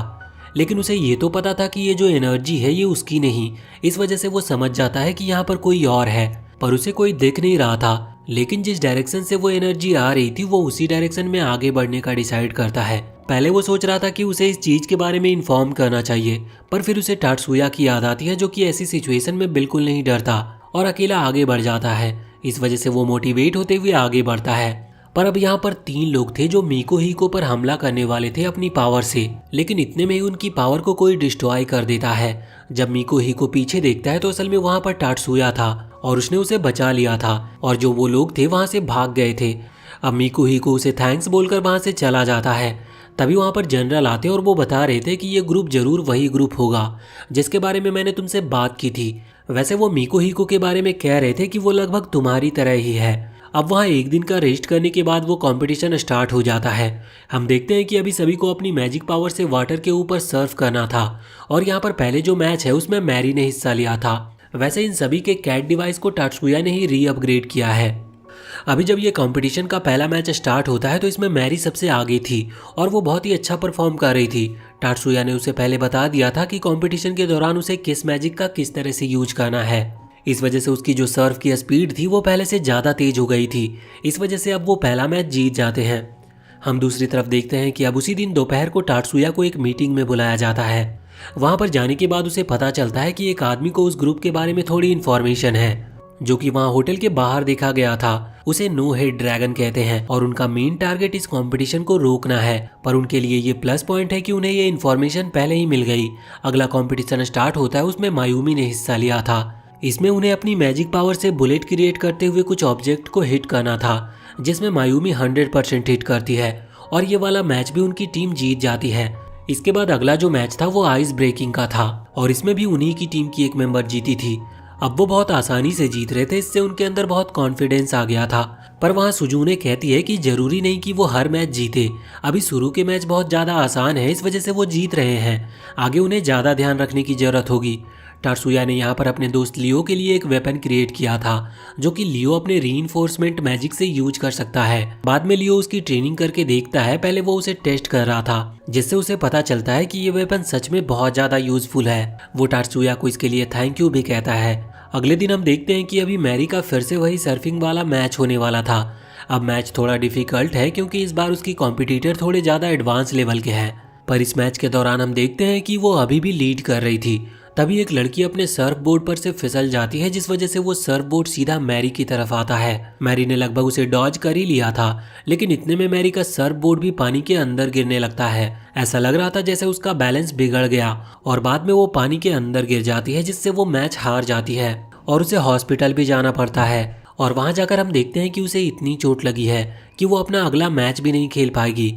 लेकिन उसे ये तो पता था कि ये जो एनर्जी है ये उसकी नहीं। इस वजह से वो समझ जाता है कि यहाँ पर कोई और है, पर उसे कोई दिख नहीं रहा था। लेकिन जिस डायरेक्शन से वो एनर्जी आ रही थी वो उसी डायरेक्शन में आगे बढ़ने का डिसाइड करता है। पहले वो सोच रहा था कि उसे इस चीज के बारे में इन्फॉर्म करना चाहिए, पर फिर उसे टात्सुया की याद आती है, जो कि ऐसी सिचुएशन में बिल्कुल नहीं डरता और अकेला आगे बढ़ जाता है। इस वजह से वो मोटिवेट होते हुए आगे बढ़ता है। पर अब यहाँ पर 3 लोग थे जो मीको हिको पर हमला करने वाले थे अपनी पावर से, लेकिन इतने में ही उनकी पावर को कोई डिस्ट्रॉय कर देता है। जब मीको हिको पीछे देखता है तो असल में वहाँ पर टात्सुया था और उसने उसे बचा लिया था और जो वो लोग थे वहाँ से भाग गए थे। अब मीको हिको उसे थैंक्स बोलकर वहाँ से चला जाता है। तभी वहाँ पर जनरल आते और वो बता रहे थे कि ये ग्रुप जरूर वही ग्रुप होगा जिसके बारे में मैंने तुमसे बात की थी। वैसे वो मीको हिको के बारे में कह रहे थे कि वो लगभग तुम्हारी तरह ही है। अब वहाँ एक दिन का रेस्ट करने के बाद वो कंपटीशन स्टार्ट हो जाता है। हम देखते हैं कि अभी सभी को अपनी मैजिक पावर से वाटर के ऊपर सर्व करना था और यहाँ पर पहले जो मैच है उसमें मैरी ने हिस्सा लिया था। वैसे इन सभी के कैट डिवाइस को टात्सुया ने ही री अपग्रेड किया है। अभी जब ये कंपटीशन का पहला मैच स्टार्ट होता है तो इसमें मैरी सबसे आगे थी और वो बहुत ही अच्छा परफॉर्म कर रही थी। टात्सुया ने उसे पहले बता दिया था कि कंपटीशन के दौरान उसे किस मैजिक का किस तरह से यूज करना है। इस वजह से उसकी जो सर्व की स्पीड थी वो पहले से ज़्यादा तेज हो गई थी। इस वजह से अब वो पहला मैच जीत जाते हैं। हम दूसरी तरफ देखते हैं कि अब उसी दिन दोपहर को टात्सुया को एक मीटिंग में बुलाया जाता है। वहाँ पर जाने के बाद उसे पता चलता है कि एक आदमी को उस ग्रुप के बारे में थोड़ी इन्फॉर्मेशन है, जो कि वहाँ होटल के बाहर देखा गया था। उसे नो हेड ड्रैगन कहते हैं और उनका मेन टारगेट इस कंपटीशन को रोकना है। पर उनके लिए ये प्लस पॉइंट है कि उन्हें ये इन्फॉर्मेशन पहले ही मिल गई। अगला कंपटीशन स्टार्ट होता है, उसमें मायूमी ने हिस्सा लिया था। इसमें उन्हें अपनी मैजिक पावर से बुलेट क्रिएट करते हुए कुछ ऑब्जेक्ट को हिट करना था, जिसमें मायूमी 100% हिट करती है और ये वाला मैच भी उनकी टीम जीत जाती है। इसके बाद अगला जो मैच था वो आइस ब्रेकिंग का था और इसमें भी उन्हीं की टीम की एक मेंबर जीती थी। अब वो बहुत आसानी से जीत रहे थे, इससे उनके अंदर बहुत कॉन्फिडेंस आ गया था। पर वहाँ सुजुने कहती है कि जरूरी नहीं कि वो हर मैच जीते, अभी शुरू के मैच बहुत ज़्यादा आसान है, इस वजह से वो जीत रहे हैं, आगे उन्हें ज़्यादा ध्यान रखने की ज़रूरत होगी। टात्सुया ने यहाँ पर अपने दोस्त लियो के लिए एक वेपन क्रिएट किया था, जो कि लियो अपने रीइंफोर्समेंट मैजिक से यूज कर सकता है। बाद में लियो उसकी ट्रेनिंग करके देखता है, पहले वो उसे टेस्ट कर रहा था, जिससे उसे पता चलता है कि ये वेपन सच में बहुत ज़्यादा यूजफुल है। वो टात्सुया को इसके लिए थैंक यू भी कहता है। अगले दिन हम देखते हैं कि अभी मैरी का फिर से वही सर्फिंग वाला मैच होने वाला था। अब मैच थोड़ा डिफिकल्ट है क्योंकि इस बार उसकी कॉम्पिटिटर थोड़े ज़्यादा एडवांस लेवल के हैं। पर इस मैच के दौरान हम देखते हैं कि वो अभी भी लीड कर रही थी। तभी एक लड़की अपने सर्फ बोर्ड पर से फिसल जाती है, जिस वजह से वो सर्फ बोर्ड सीधा मैरी की तरफ आता है। मैरी ने लगभग उसे डॉज कर ही लिया था, लेकिन इतने में मैरी का सर्फ बोर्ड भी पानी के अंदर गिरने लगता है। ऐसा लग रहा था जैसे उसका बैलेंस बिगड़ गया और बाद में वो पानी के अंदर गिर जाती है, जिससे वो मैच हार जाती है और उसे हॉस्पिटल भी जाना पड़ता है। और वहाँ जाकर हम देखते हैं कि उसे इतनी चोट लगी है कि वो अपना अगला मैच भी नहीं खेल पाएगी।